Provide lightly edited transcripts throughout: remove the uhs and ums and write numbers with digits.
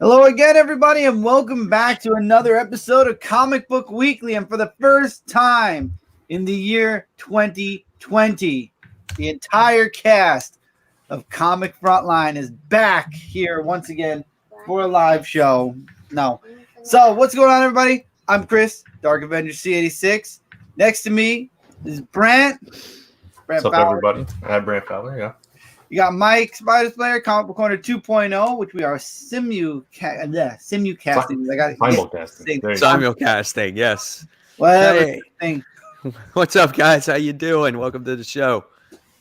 Hello again, everybody, and welcome back to another episode of Comic Book Weekly. And for the first time in the year 2020, the entire cast of Comic Frontline is back here once again for a live show. So what's going on, everybody? I'm Chris, Dark Avenger C86. Next to me is Brant. What's up, Fowler. everybody? I have Brant Fowler, yeah. You got Mike, Spider Player, Comic Book Corner 2.0, which we are simulcasting. Simulcasting, yes. Whatever. Hey. What's up, guys? How you doing? Welcome to the show.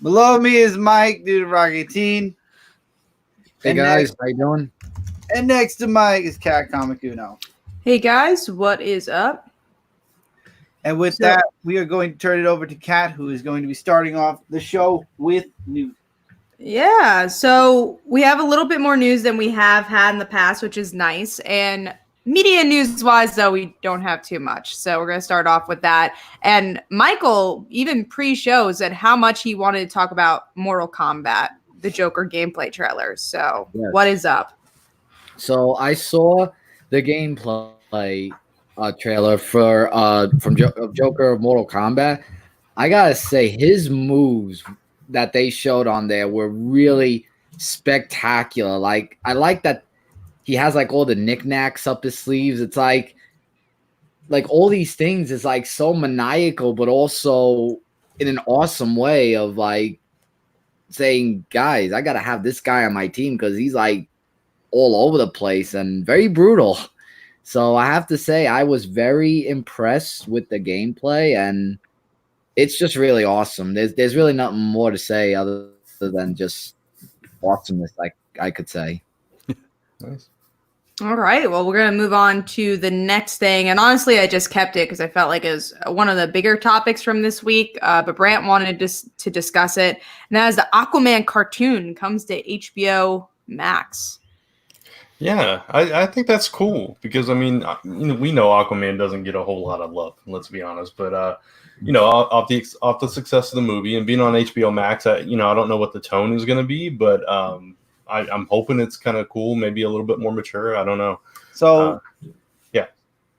Below me is Mike, Dude Rocket Teen. Hey guys, how you doing? And next to Mike is Cat Comic Uno. Hey guys, what is up? And with that, we are going to turn it over to Cat, who is going to be starting off the show with news. Yeah, so we have a little bit more news than we have had in the past, which is nice. And media news-wise, though, we don't have too much. So we're going to start off with that. And Michael, even pre-show, said how much he wanted to talk about Mortal Kombat, the Joker gameplay trailer. So What is up? So I saw the gameplay trailer for from Joker of Mortal Kombat. I got to say, his moves that they showed on there were really spectacular. Like, I like that he has like all the knickknacks up his sleeves. It's like all these things is like so maniacal, but also in an awesome way of like saying, guys, I got to have this guy on my team because he's like all over the place and very brutal. So I have to say I was very impressed with the gameplay, and it's just really awesome. There's really nothing more to say other than just awesomeness, like I could say. Nice. All right, well, we're going to move on to the next thing. And honestly, I just kept it because I felt like it was one of the bigger topics from this week. But Brant wanted to discuss it. And that is the Aquaman cartoon comes to HBO Max. Yeah, I think that's cool because, I mean, we know Aquaman doesn't get a whole lot of love, let's be honest. But, off the success of the movie and being on HBO Max, I don't know what the tone is going to be, but I'm hoping it's kind of cool, maybe a little bit more mature. I don't know. So, yeah.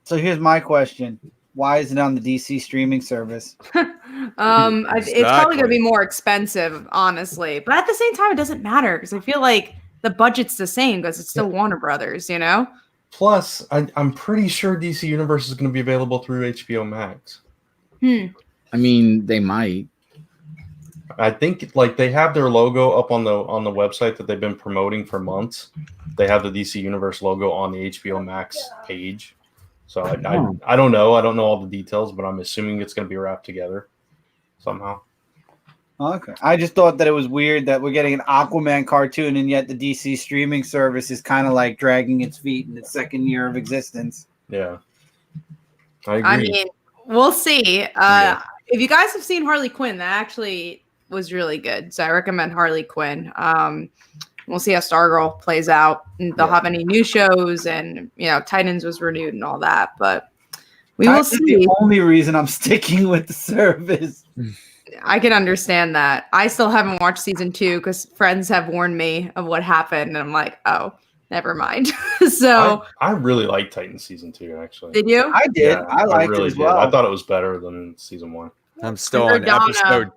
So here's my question. Why is it on the DC streaming service? It's probably going to be more expensive, honestly. But at the same time, it doesn't matter because I feel like the budget's the same because it's still Warner Brothers, you know? Plus, I'm pretty sure DC Universe is going to be available through HBO Max. I mean, they might. I think like they have their logo up on the website that they've been promoting for months. They have the DC Universe logo on the HBO Max page. So I don't know. I don't know all the details, but I'm assuming it's going to be wrapped together somehow. Okay. I just thought that it was weird that we're getting an Aquaman cartoon and yet the DC streaming service is kind of like dragging its feet in its second year of existence. Yeah. I agree. I mean, we'll see. If you guys have seen Harley Quinn, that actually was really good. So I recommend Harley Quinn. We'll see how Stargirl plays out. And they'll have any new shows, and Titans was renewed and all that. But we will see. The only reason I'm sticking with the service. I can understand that. I still haven't watched season 2 because friends have warned me of what happened, and I'm like, oh, never mind. So I really liked Titans season 2. Actually, did you? I did. Yeah, I liked it as well. I thought it was better than season 1. I'm still on episode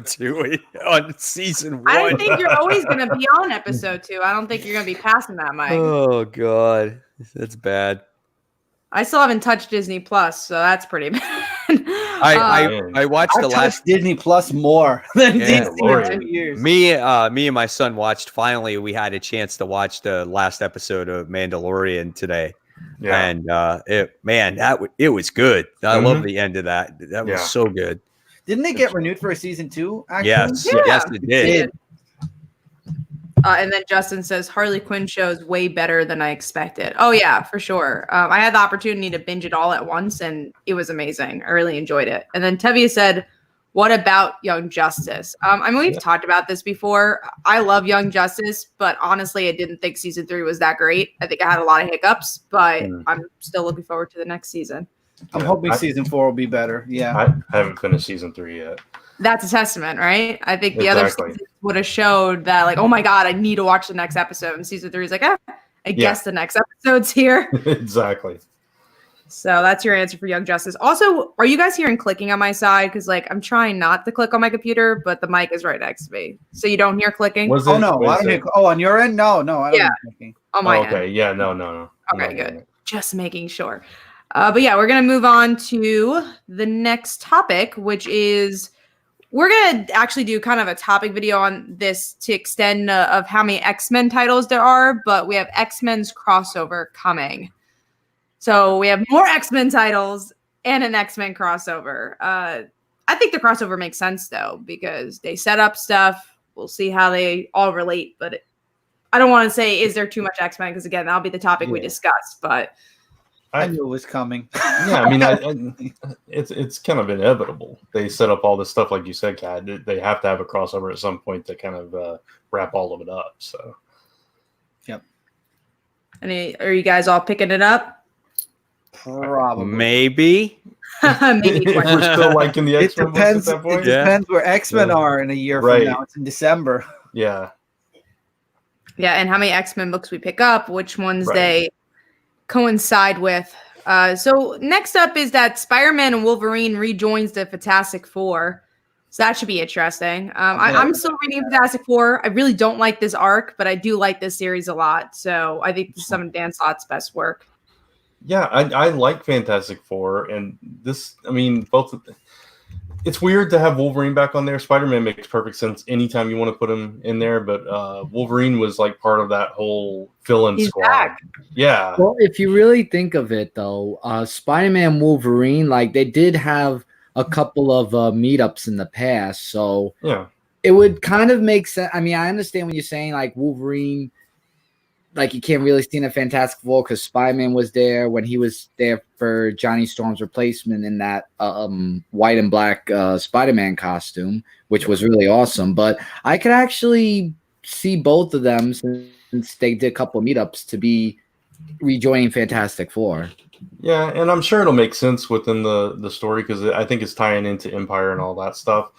2 on season 1. I don't think you're always going to be on episode 2. I don't think you're going to be passing that, Mike. Oh God, that's bad. I still haven't touched Disney Plus, so that's pretty bad. I watched the last Disney Plus more than Disney in 2 years. Me and my son watched. Finally, we had a chance to watch the last episode of Mandalorian today. Yeah. And it was good. I love the end of that. That was so good. Didn't they get renewed for a season 2? Actually? Yes, it did. And then Justin says Harley Quinn shows way better than I expected. Oh yeah, for sure. I had the opportunity to binge it all at once, and it was amazing. I really enjoyed it. And then Tevye said, "What about Young Justice?" I mean, we've talked about this before. I love Young Justice, but honestly, I didn't think season 3 was that great. I think I had a lot of hiccups, but I'm still looking forward to the next season. I'm hoping season 4 will be better. Yeah, I haven't finished season 3 yet. That's a testament, right? I think the other seasons would have showed that, like, oh my God, I need to watch the next episode. And season 3 is like, I I guess the next episode's here. Exactly. So that's your answer for Young Justice. Also, are you guys hearing clicking on my side? Because like I'm trying not to click on my computer, but the mic is right next to me, so you don't hear clicking. Oh no, I don't hear. Oh, on your end? No, I don't hear clicking. On my end. Okay, yeah, no. Okay, good. Just making sure. But yeah, we're gonna move on to the next topic, which is we're gonna actually do kind of a topic video on this to extend of how many X-Men titles there are, but we have X-Men's crossover coming. So we have more X-Men titles and an X-Men crossover. I think the crossover makes sense though, because they set up stuff. We'll see how they all relate, but I don't want to say, is there too much X-Men? Because again, that'll be the topic we discuss, but I knew it was coming. Yeah, I mean, it's kind of inevitable. They set up all this stuff, like you said, Kat. They have to have a crossover at some point to kind of wrap all of it up. So, yep. Are you guys all picking it up? Probably. Maybe. Maybe. If we're still liking the It X-Men depends. at that point. It depends where X-Men are in a year from now. It's in December. Yeah. Yeah, and how many X-Men books we pick up, which ones they coincide with. So next up is that Spider-Man and Wolverine rejoins the Fantastic Four. So that should be interesting. I'm still reading Fantastic Four. I really don't like this arc, but I do like this series a lot. So I think this is some of Dan Slott's best work. Yeah, I like Fantastic Four, and this, I mean, both. It's weird to have Wolverine back on there. Spider-Man makes perfect sense anytime you want to put him in there, but Wolverine was like part of that whole fill-in squad. Back. Yeah. Well, if you really think of it, though, Spider-Man, Wolverine, like they did have a couple of meetups in the past, so it would kind of make sense. I mean, I understand what you're saying, like Wolverine. Like you can't really see in a Fantastic Four because Spider-Man was there when he was there for Johnny Storm's replacement in that white and black Spider-Man costume, which was really awesome. But I could actually see both of them since they did a couple of meetups to be rejoining Fantastic Four. Yeah, and I'm sure it'll make sense within the story because I think it's tying into Empire and all that stuff.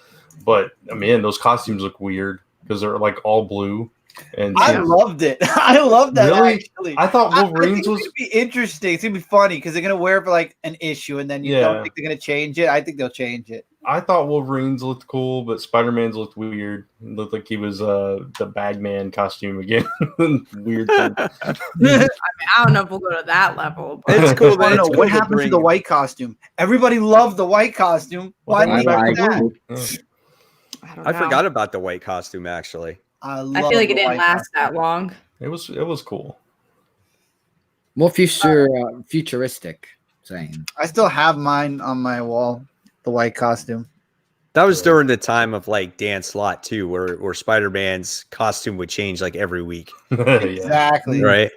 But I mean, those costumes look weird because they're like all blue. And I loved it. I loved that. Really? Actually, I thought Wolverine's was gonna be interesting. It's gonna be funny because they're gonna wear it for like an issue, and then you don't think they're gonna change it. I think they'll change it. I thought Wolverine's looked cool, but Spider-Man's looked weird. It looked like he was the Bagman costume again. Weird thing. I mean, I don't know if we'll go to that level. But it's cool. I don't know what happened to the white costume. Everybody loved the white costume. Why didn't they bring that? I forgot about the white costume actually. I feel like it didn't last that long. It was cool. More futuristic saying. I still have mine on my wall, the white costume. That was during the time of like Dan Slott too, where Spider-Man's costume would change like every week. Exactly. Right.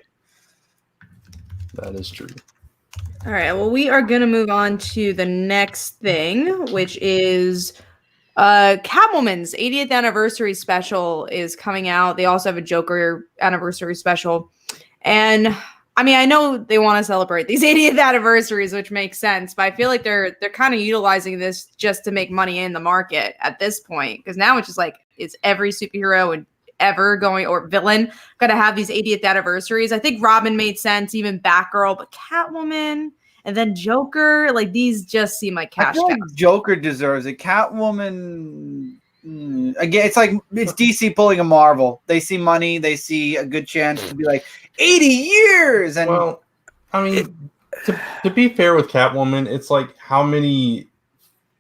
That is true. All right. Well, we are going to move on to the next thing, which is Catwoman's 80th anniversary special is coming out. They also have a Joker anniversary special. And I mean, I know they want to celebrate these 80th anniversaries, which makes sense, but I feel like they're kind of utilizing this just to make money in the market at this point. Because now it's just like, is every superhero and ever going or villain gonna have these 80th anniversaries? I think Robin made sense, even Batgirl, but Catwoman and then Joker, like these just seem like cash cows. Like Joker deserves it. Catwoman, again, it's like it's DC pulling a Marvel. They see money, they see a good chance to be like 80 years. And well, I mean, to be fair with Catwoman, it's like how many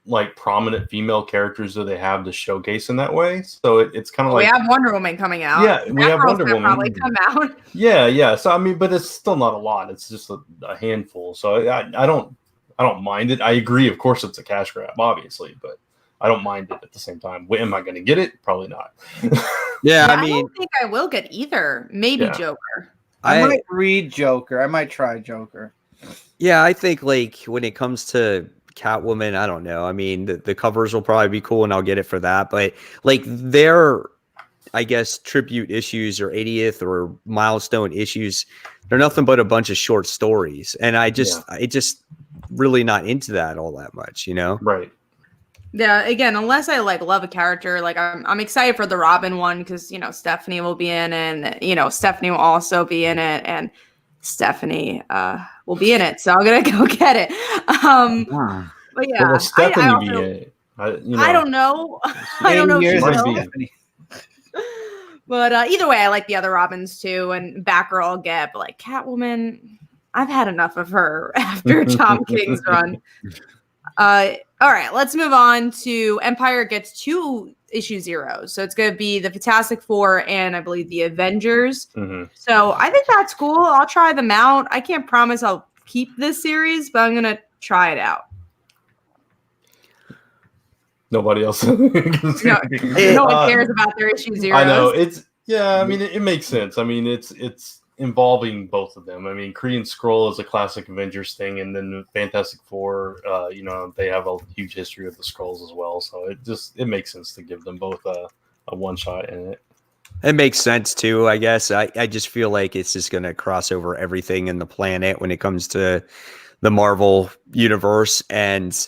like prominent female characters do they have to showcase in that way? So it's kind of like we have Wonder Woman coming out. Yeah, we have Wonder Woman probably come out. Yeah. So I mean, but it's still not a lot. It's just a handful. So I don't mind it. I agree. Of course, it's a cash grab, obviously, but I don't mind it at the same time. Am I going to get it? Probably not. Yeah, I mean, I don't think I will get either. Maybe Joker. I might read Joker. I might try Joker. Yeah, I think like when it comes to Catwoman, I don't know. I mean, the covers will probably be cool and I'll get it for that. But like their, I guess, tribute issues or 80th or milestone issues, they're nothing but a bunch of short stories. And I just really not into that all that much, you know? Right. Yeah, again, unless I like love a character, like I'm excited for the Robin one because Stephanie will be in it, and Stephanie will also be in it, and Stephanie will be in it, so I'm gonna go get it. But yeah, Well, Stephanie I be also, in it. I don't know. I don't know if she years might will. be. Stephanie. But either way, I like the other Robins too, and Batgirl I'll get, but like Catwoman, I've had enough of her after Tom King's run. All right, let's move on to Empire gets 2 issue zeros. So it's going to be the Fantastic Four and I believe the Avengers. Mm-hmm. So I think that's cool. I'll try them out. I can't promise I'll keep this series, but I'm going to try it out. Nobody else. No one cares about their issue zeros. I know I mean, it makes sense. I mean, it's involving both of them. I mean, Kree and Skrull is a classic Avengers thing, and then the Fantastic Four, they have a huge history of the Skrulls as well. So it makes sense to give them both a one shot in it. It makes sense too, I guess. I just feel like it's just going to cross over everything in the planet when it comes to the Marvel universe, and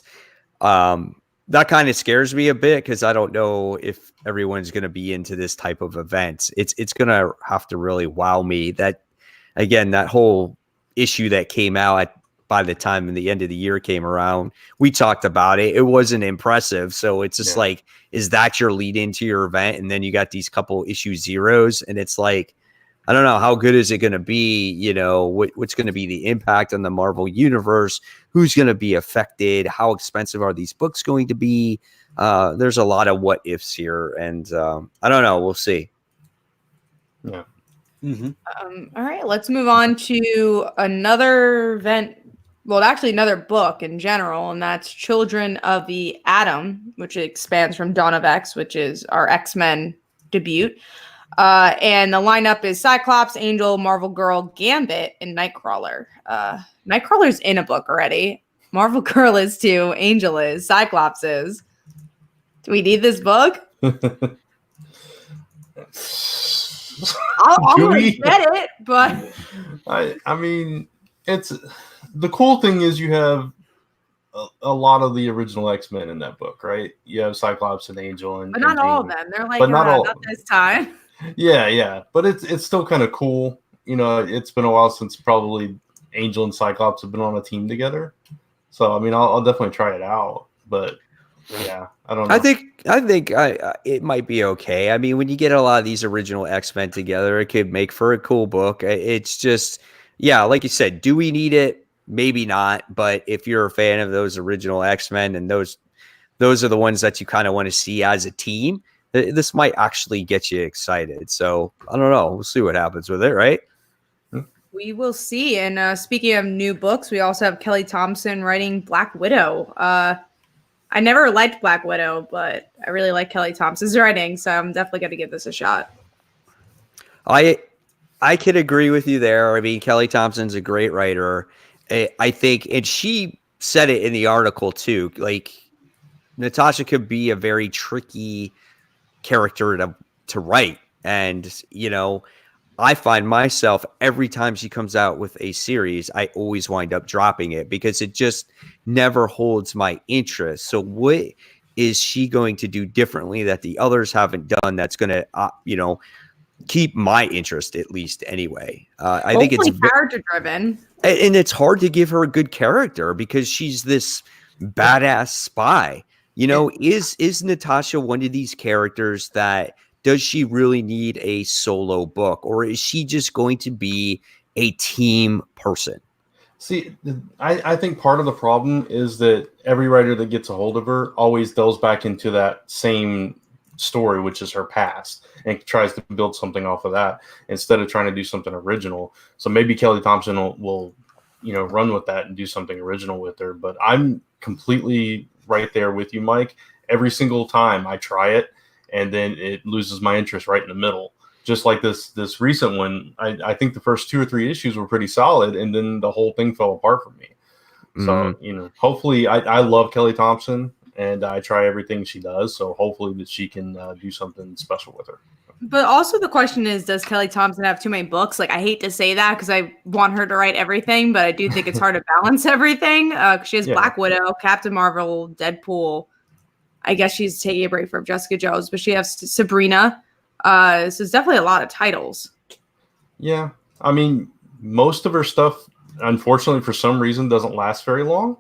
that kind of scares me a bit because I don't know if everyone's going to be into this type of event. It's going to have to really wow me. That again, that whole issue that came out by the time the end of the year came around, we talked about it. It wasn't impressive. So it's just like, is that your lead into your event? And then you got these couple issue zeros, and it's like, I don't know, how good is it going to be? What's going to be the impact on the Marvel universe? Who's going to be affected? How expensive are these books going to be? There's a lot of what ifs here, and I don't know. We'll see. Yeah. Mm-hmm. All right, let's move on to another event. Well, actually, another book in general, and that's Children of the Atom, which expands from Dawn of X, which is our X-Men debut. And the lineup is Cyclops, Angel, Marvel Girl, Gambit, and Nightcrawler. Nightcrawler's in a book already. Marvel Girl is too. Angel is. Cyclops is. Do we need this book? I'll get it, but I mean, it's the cool thing is you have a lot of the original X-Men in that book, right? You have Cyclops and Angel, but not all of them. They're like, but not all. Not this time. Yeah, but it's still kind of cool. It's been a while since probably Angel and Cyclops have been on a team together. So I mean, I'll definitely try it out. But yeah, I don't know. I think it might be okay. I mean, when you get a lot of these original X-Men together, it could make for a cool book. It's just, like you said, do we need it? Maybe not. But if you're a fan of those original X-Men and those are the ones that you kind of want to see as a team, this might actually get you excited. So I don't know. We'll see what happens with it, right? We will see. And speaking of new books, we also have Kelly Thompson writing Black Widow. I never liked Black Widow, but I really like Kelly Thompson's writing, so I'm definitely going to give this a shot. I could agree with you there. I mean, Kelly Thompson's a great writer. I think, and she said it in the article too, like Natasha could be a very tricky character to write. And, I find myself every time she comes out with a series, I always wind up dropping it because it just never holds my interest. So what is she going to do differently that the others haven't done that's going to, keep my interest at least anyway? I think it's character driven. And it's hard to give her a good character because she's this badass spy. Is Natasha one of these characters that does she really need a solo book, or is she just going to be a team person? See, I think part of the problem is that every writer that gets a hold of her always delves back into that same story, which is her past, and tries to build something off of that instead of trying to do something original. So maybe Kelly Thompson will run with that and do something original with her. But I'm completely right there with you, Mike. Every single time I try it, and then it loses my interest right in the middle. Just like this recent one, I think the first 2 or 3 issues were pretty solid, and then the whole thing fell apart for me. So, hopefully I love Kelly Thompson, and I try everything she does. So hopefully that she can do something special with her. But also the question is, does Kelly Thompson have too many books? Like, I hate to say that because I want her to write everything, but I do think it's hard to balance everything. She has Black Widow, Captain Marvel, Deadpool. I guess she's taking a break from Jessica Jones, but she has Sabrina. So it's definitely a lot of titles. Yeah. I mean, most of her stuff, unfortunately, for some reason, doesn't last very long.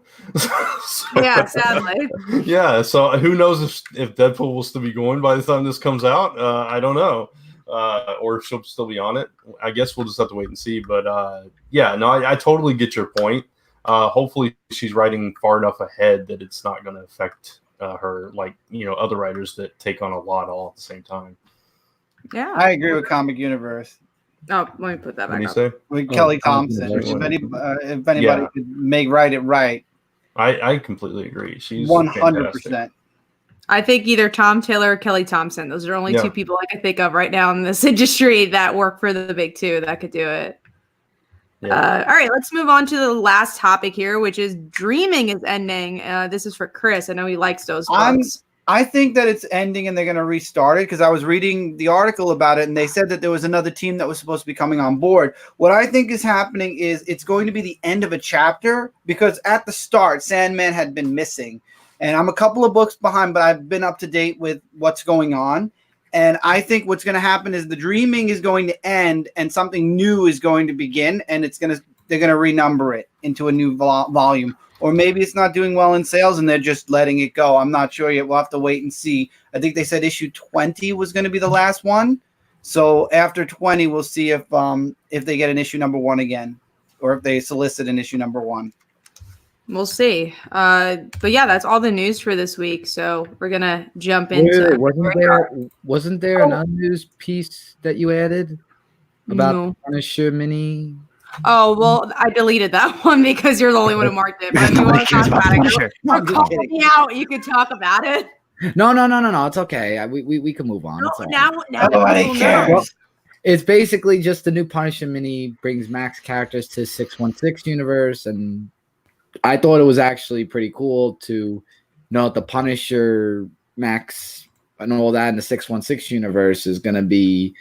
Yeah, sadly. Yeah, so who knows if Deadpool will still be going by the time this comes out? I don't know. Or if she'll still be on it. I guess we'll just have to wait and see. But yeah, no, I totally get your point. Hopefully she's writing far enough ahead that it's not going to affect her like, other writers that take on a lot all at the same time. Yeah. I agree with Comic Universe. Oh, let me put that back What do you up. say? With Kelly Thompson. If anybody could write it right. I completely agree. She's 100%. I think either Tom Taylor or Kelly Thompson. Those are only two people I can think of right now in this industry that work for the big two that could do it. Yeah. All right, let's move on to the last topic here, which is Dreaming is ending. This is for Chris. I know he likes those books. I think that it's ending and they're going to restart it because I was reading the article about it and they said that there was another team that was supposed to be coming on board. What I think is happening is it's going to be the end of a chapter because at the start, Sandman had been missing. And I'm a couple of books behind, but I've been up to date with what's going on. And I think what's going to happen is the Dreaming is going to end and something new is going to begin and they're going to renumber it into a new volume. Or maybe it's not doing well in sales and they're just letting it go. I'm not sure yet. We'll have to wait and see. I think they said issue 20 was going to be the last one. So after 20, we'll see if they get an issue number 1 again or if they solicit an issue number 1. We'll see. But yeah, that's all the news for this week. So we're going to jump into Wasn't there another news piece that you added about Punisher mini? Oh, well, I deleted that one because you're the only one who marked it. But if you want to talk about it, call me out. You could talk about it. No. It's okay. We can move on. Now nobody cares. Well, it's basically just the new Punisher mini brings Max characters to 616 universe, and I thought it was actually pretty cool to know that the Punisher Max and all that in the 616 universe is going to be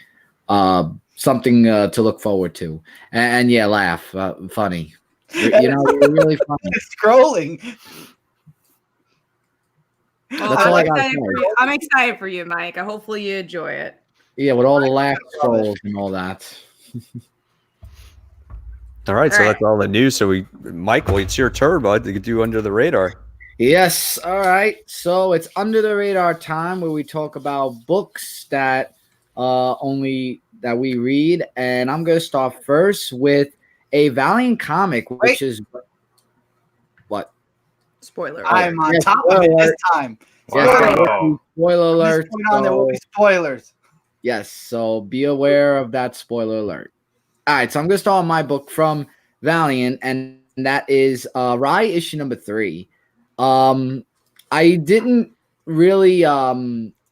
something to look forward to, and yeah, laugh, funny. You're really funny. Scrolling. Well, that's all I got to say. I'm excited for you, Mike. Hopefully you enjoy it. Yeah, with all the laugh scrolls and all that. All right, so that's all the news. So Michael, it's your turn, bud, to do Under the Radar. Yes. All right. So it's Under the Radar time where we talk about books that that we read, and I'm going to start first with a Valiant comic, which is what? Spoiler. I'm on top of it this time. Yes, spoiler alert. There will be spoilers. Yes, so be aware of that spoiler alert. All right, so I'm going to start my book from Valiant, and that is Rye issue number 3. I didn't really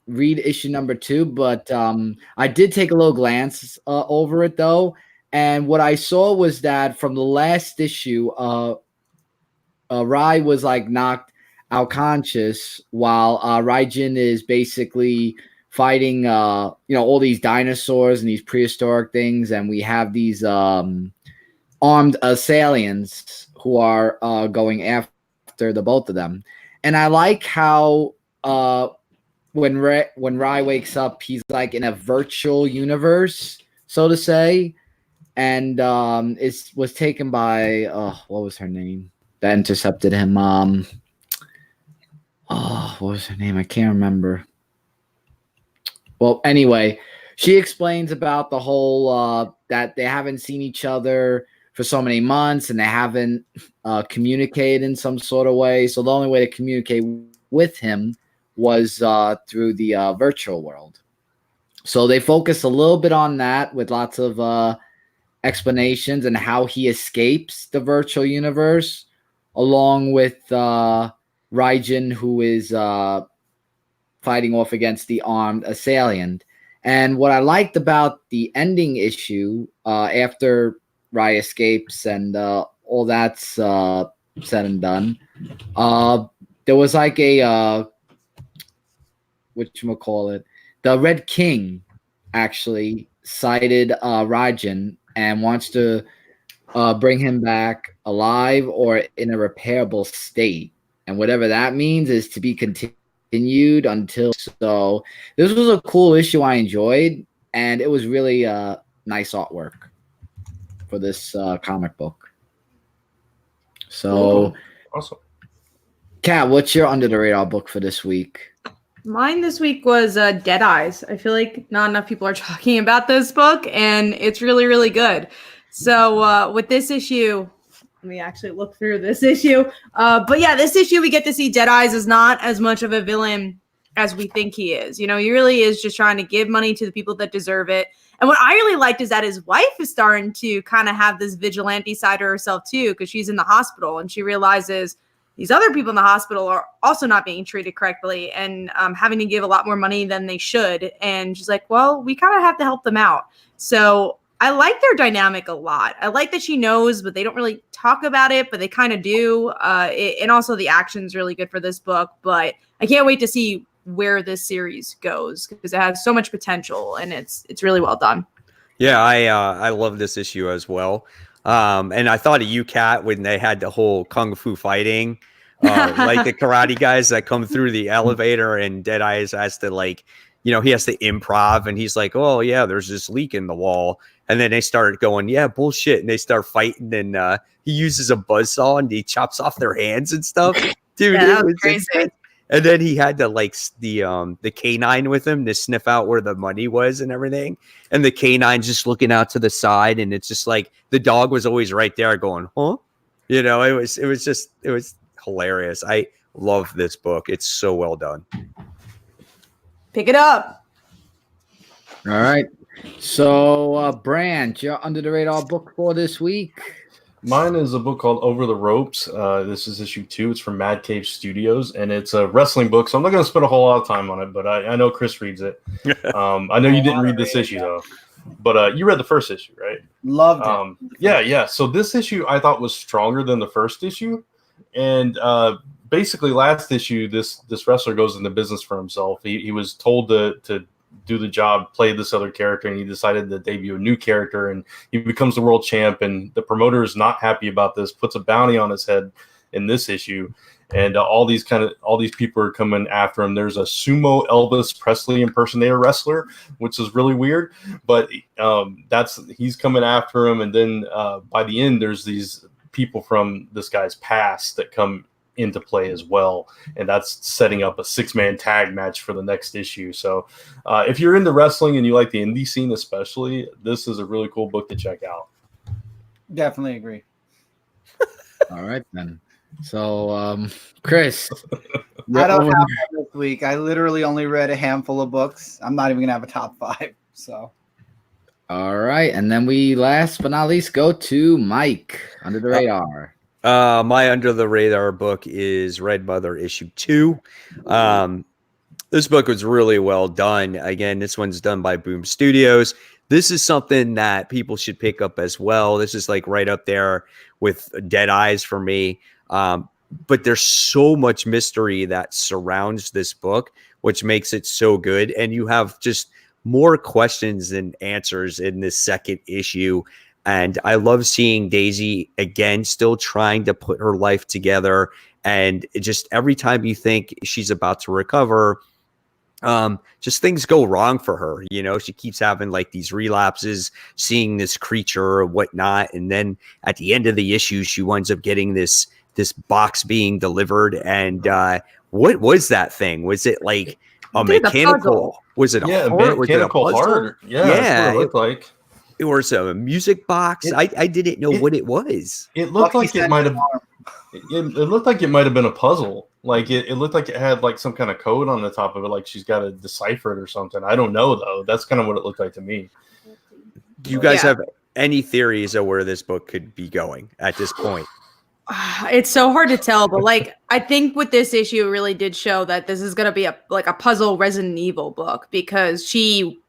read issue number 2, but I did take a little glance over it though, and what I saw was that from the last issue, Rai was like knocked out conscious while Raijin is basically fighting all these dinosaurs and these prehistoric things, and we have these armed assailants who are going after the both of them. And I like how when Rai wakes up, he's like in a virtual universe, so to say, and it was taken by what was her name that intercepted him? What was her name? I can't remember. Well, anyway, she explains about the whole that they haven't seen each other for so many months and they haven't communicated in some sort of way. So the only way to communicate with him was through the virtual world. So they focus a little bit on that with lots of explanations and how he escapes the virtual universe, along with Raijin, who is fighting off against the armed assailant. And what I liked about the ending issue, after Rai escapes and all that's said and done, there was like a whatchamacallit, the Red King actually sighted Raijin and wants to bring him back alive or in a repairable state. And whatever that means is to be continued continued until so. This was a cool issue I enjoyed, and it was really nice artwork for this comic book. So, cool. Awesome. Kat, what's your under the radar book for this week? Mine this week was Dead Eyes. I feel like not enough people are talking about this book, and it's really, really good. So with this issue, let me actually look through this issue. But yeah, this issue we get to see Dead Eyes is not as much of a villain as we think he is. You know, he really is just trying to give money to the people that deserve it. And what I really liked is that his wife is starting to kind of have this vigilante side to herself too, because she's in the hospital and she realizes these other people in the hospital are also not being treated correctly and having to give a lot more money than they should. And she's like, well, we kind of have to help them out. So I like their dynamic a lot. I like that she knows, but they don't really talk about it, but they kind of do. And also the action's really good for this book, but I can't wait to see where this series goes because it has so much potential and it's really well done. Yeah, I love this issue as well. And I thought of you, Kat, when they had the whole kung fu fighting, like the karate guys that come through the elevator and Deadeyes has to he has to improv and he's like, oh yeah, there's this leak in the wall. And then they start going, yeah, bullshit. And they start fighting and he uses a buzzsaw and he chops off their hands and stuff. Dude, yeah, that was crazy. And then he had to the canine with him to sniff out where the money was and everything. And the canine's just looking out to the side. And it's just like the dog was always right there going, huh? You know, it was hilarious. I love this book. It's so well done. Pick it up. All right. So, Brand, your under the radar book for this week? Mine is a book called Over the Ropes. This is issue 2. It's from Mad Cave Studios, and it's a wrestling book, so I'm not going to spend a whole lot of time on it, but I know Chris reads it. I know you didn't read this issue, though, but you read the first issue, right? Loved it. Yeah. So this issue I thought was stronger than the first issue, and basically last issue, this wrestler goes into business for himself. He was told to do the job, play this other character, and he decided to debut a new character, and he becomes the world champ, and the promoter is not happy about this, puts a bounty on his head in this issue, and all these people are coming after him. There's a sumo Elvis Presley impersonator wrestler, which is really weird, but he's coming after him, and then by the end there's these people from this guy's past that come into play as well, and that's setting up a 6-man tag match for the next issue. So if you're into wrestling and you like the indie scene especially, this is a really cool book to check out. Definitely agree. All right then. So Chris, I don't have one this week. I literally only read a handful of books. I'm not even gonna have a top 5. So all right, and then we last but not least go to Mike under the radar. My under the radar book is Red Mother issue 2. This book was really well done. Again, this one's done by Boom Studios. This is something that people should pick up as well. This is like right up there with Dead Eyes for me. But there's so much mystery that surrounds this book, which makes it so good. And you have just more questions than answers in this second issue. And I love seeing Daisy again, still trying to put her life together. And it just every time you think she's about to recover, just things go wrong for her. You know, she keeps having like these relapses, seeing this creature or whatnot. And then at the end of the issue, she winds up getting this box being delivered. And what was that thing? Was it like a mechanical? Was it a heart? Mechanical heart? Yeah, that's what it looked like. It was a music box. I didn't know what it was. It looked like it might have. It looked like it might have been a puzzle. Like it looked like it had like some kind of code on the top of it. Like she's got to decipher it or something. I don't know though. That's kind of what it looked like to me. Do you guys have any theories of where this book could be going at this point? It's so hard to tell, but like I think with this issue, it really did show that this is going to be a puzzle Resident Evil book because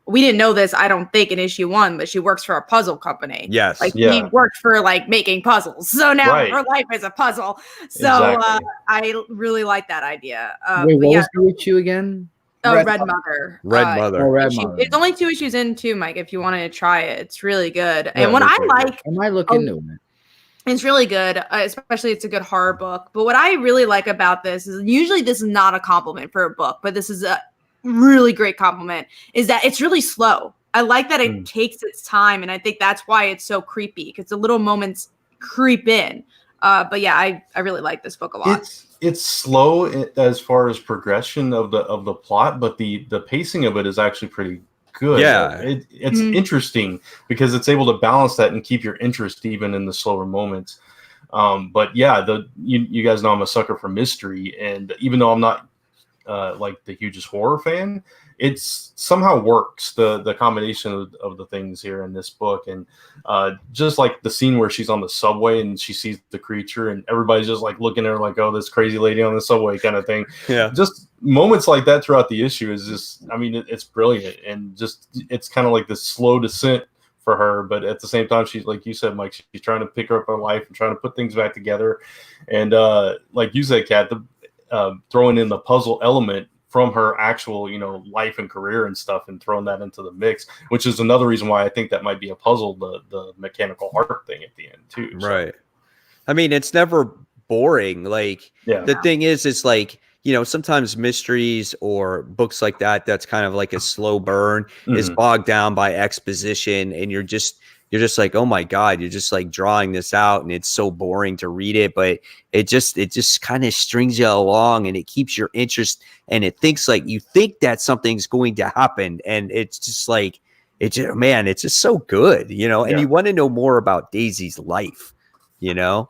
we didn't know this, I don't think, in issue 1, but she works for a puzzle company. Yes. She worked for making puzzles. So now her life is a puzzle. So I really like that idea. Wait, what was the issue again? Oh, Red Mother. Red Mother. It's only 2 issues in too, Mike, if you wanted to try it. It's really good. And what I like... I might look into it. It's really good, especially it's a good horror book. But what I really like about this is usually this is not a compliment for a book, but this is a really great compliment, is that it's really slow. I like that it takes its time, and I think that's why it's so creepy, because the little moments creep in. But yeah, I really like this book a lot. It's slow as far as progression of the plot, but the pacing of it is actually pretty good. Yeah, it's interesting because it's able to balance that and keep your interest even in the slower moments. But yeah, you guys know I'm a sucker for mystery, and even though I'm not like the hugest horror fan, it's somehow works, the combination of the things here in this book. And just like the scene where she's on the subway and she sees the creature and everybody's just like looking at her like, oh, this crazy lady on the subway kind of thing. Yeah, just moments like that throughout the issue is just, I mean, it's brilliant. And just it's kind of like this slow descent for her, but at the same time, she's, like you said, Mike, she's trying to pick up her life and trying to put things back together. And like you said, Kat, throwing in the puzzle element from her actual, life and career and stuff, and throwing that into the mix, which is another reason why I think that might be a puzzle, the mechanical heart thing at the end too. So. Right. I mean, it's never boring. Like, the thing is like, sometimes mysteries or books like that, that's kind of like a slow burn, is bogged down by exposition, and you're just like, oh my God, you're just like drawing this out, and it's so boring to read it, but it just kind of strings you along, and it keeps your interest, and it thinks like you think that something's going to happen, and it's just like, it's just so good, and you want to know more about Daisy's life, Yeah.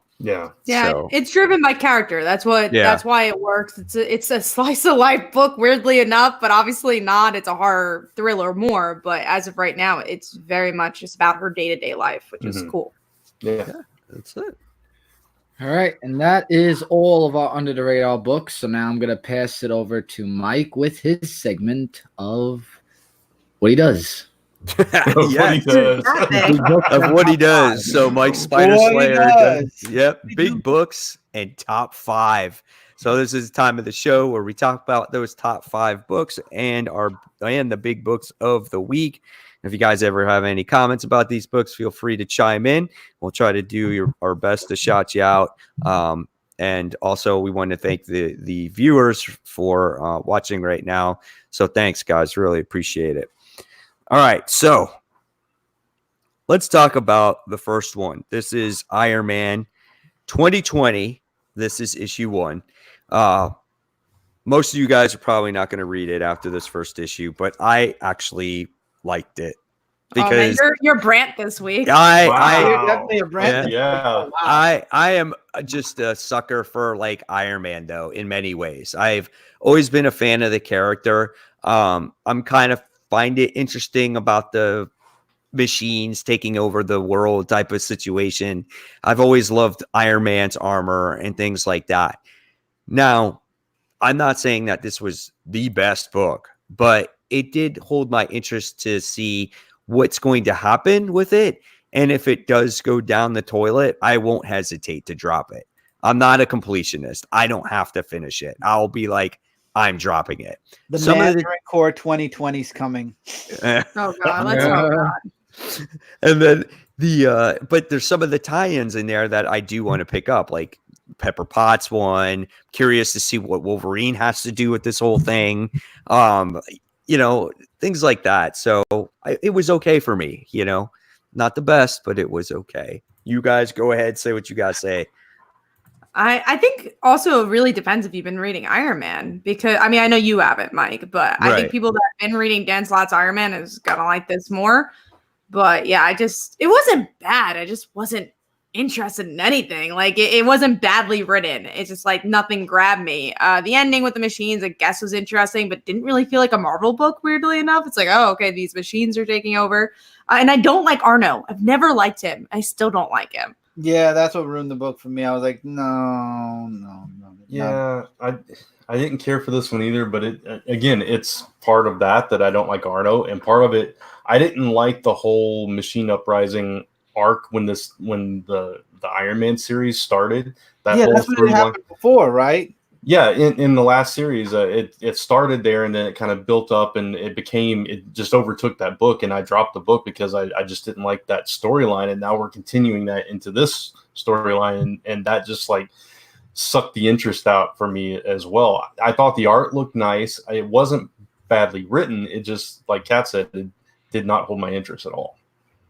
So. It's driven by character. That's why it works. It's a slice of life book, weirdly enough, but obviously not. It's a horror thriller more, but as of right now, it's very much just about her day-to-day life, which is cool. Yeah, that's it. All right, and that is all of our Under the Radar books. So now I'm going to pass it over to Mike with his segment of what he does. Of what he does. So Mike Spider Slayer does. Yep, big books and top 5. So this is the time of the show where we talk about those top 5 books and the big books of the week. If you guys ever have any comments about these books, feel free to chime in. We'll try to do our best to shout you out. And also, we want to thank the viewers for watching right now. So thanks, guys. Really appreciate it. All right, so let's talk about the first one. This is Iron Man 2020. This is issue 1. Most of you guys are probably not going to read it after this first issue, but I actually liked it because you're Brant this week. You're definitely a Brant. Yeah. I am just a sucker for like Iron Man, though, in many ways. I've always been a fan of the character. I'm kind of find it interesting about the machines taking over the world type of situation. I've always loved Iron Man's armor and things like that. Now, I'm not saying that this was the best book, but it did hold my interest to see what's going to happen with it. And if it does go down the toilet, I won't hesitate to drop it. I'm not a completionist. I don't have to finish it. I'll be like, I'm dropping it. The Mandarin Core 2020 is coming. Oh God, let's hope not. And then but there's some of the tie-ins in there that I do want to pick up, like Pepper Potts one. Curious to see what Wolverine has to do with this whole thing. Things like that. So it was okay for me. Not the best, but it was okay. You guys go ahead, say what you guys say. I think also it really depends if you've been reading Iron Man, because I mean, I know you haven't, Mike, but I think people that have been reading Dan Slott's Iron Man is gonna like this more. But yeah, it wasn't bad. I just wasn't interested in anything. Like it wasn't badly written. It's just like nothing grabbed me. The ending with the machines, I guess, was interesting, but didn't really feel like a Marvel book, weirdly enough. It's like, oh, okay, these machines are taking over. And I don't like Arno. I've never liked him. I still don't like him. Yeah, that's what ruined the book for me. I was like, no. Yeah, I didn't care for this one either, but it's part of that I don't like Arno, and part of it, I didn't like the whole Machine Uprising arc when the Iron Man series started. That's what happened before, right? Yeah, in the last series, it started there, and then it kind of built up, and it just overtook that book, and I dropped the book because I just didn't like that storyline, and now we're continuing that into this storyline, and that just like sucked the interest out for me as well. I thought the art looked nice. It wasn't badly written. It just, like Kat said, it did not hold my interest at all.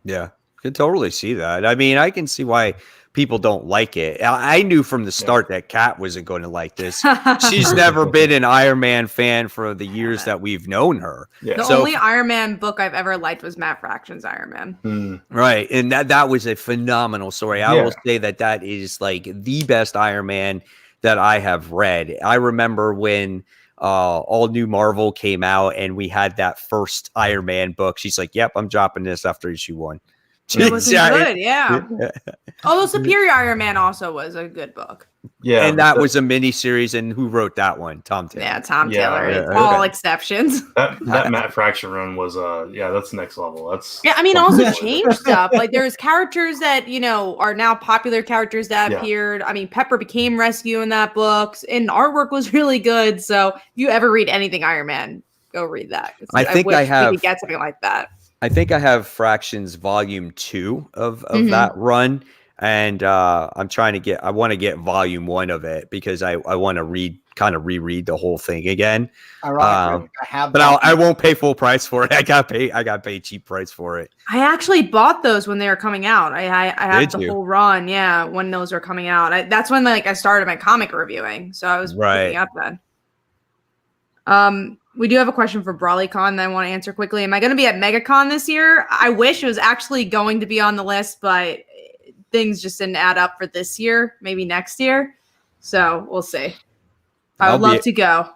Yeah, could totally see that. I mean, I can see why people don't like it. I knew from the start that Kat wasn't going to like this. She's never been an Iron Man fan for the years that we've known her. Yeah. The only Iron Man book I've ever liked was Matt Fraction's Iron Man. Right. And that was a phenomenal story. I will say that is like the best Iron Man that I have read. I remember when all new Marvel came out and we had that first Iron Man book. She's like, yep, I'm dropping this after issue 1. It was good, yeah. Although Superior Iron Man also was a good book. Yeah, and that was a mini series. And who wrote that one? Tom Taylor. Yeah, Tom Taylor. All exceptions. That Matt Fraction run was that's next level. That's I mean, also changed stuff. Like there's characters that are now popular characters that appeared. I mean, Pepper became Rescue in that book, and artwork was really good. So if you ever read anything Iron Man, go read that. I think I have. We could get something like that. I think I have Fractions Volume 2 of that run, and I'm trying to get. I want to get Volume 1 of it because I want to reread the whole thing again. I have, but I won't pay full price for it. I got pay cheap price for it. I actually bought those when they were coming out. I had the whole run, when those were coming out. That's when I started my comic reviewing, so I was picking up then. We do have a question for BrawleyCon that I want to answer quickly. Am I going to be at MegaCon this year? I wish it was actually going to be on the list, but things just didn't add up for this year. Maybe next year. So we'll see. I would love to go.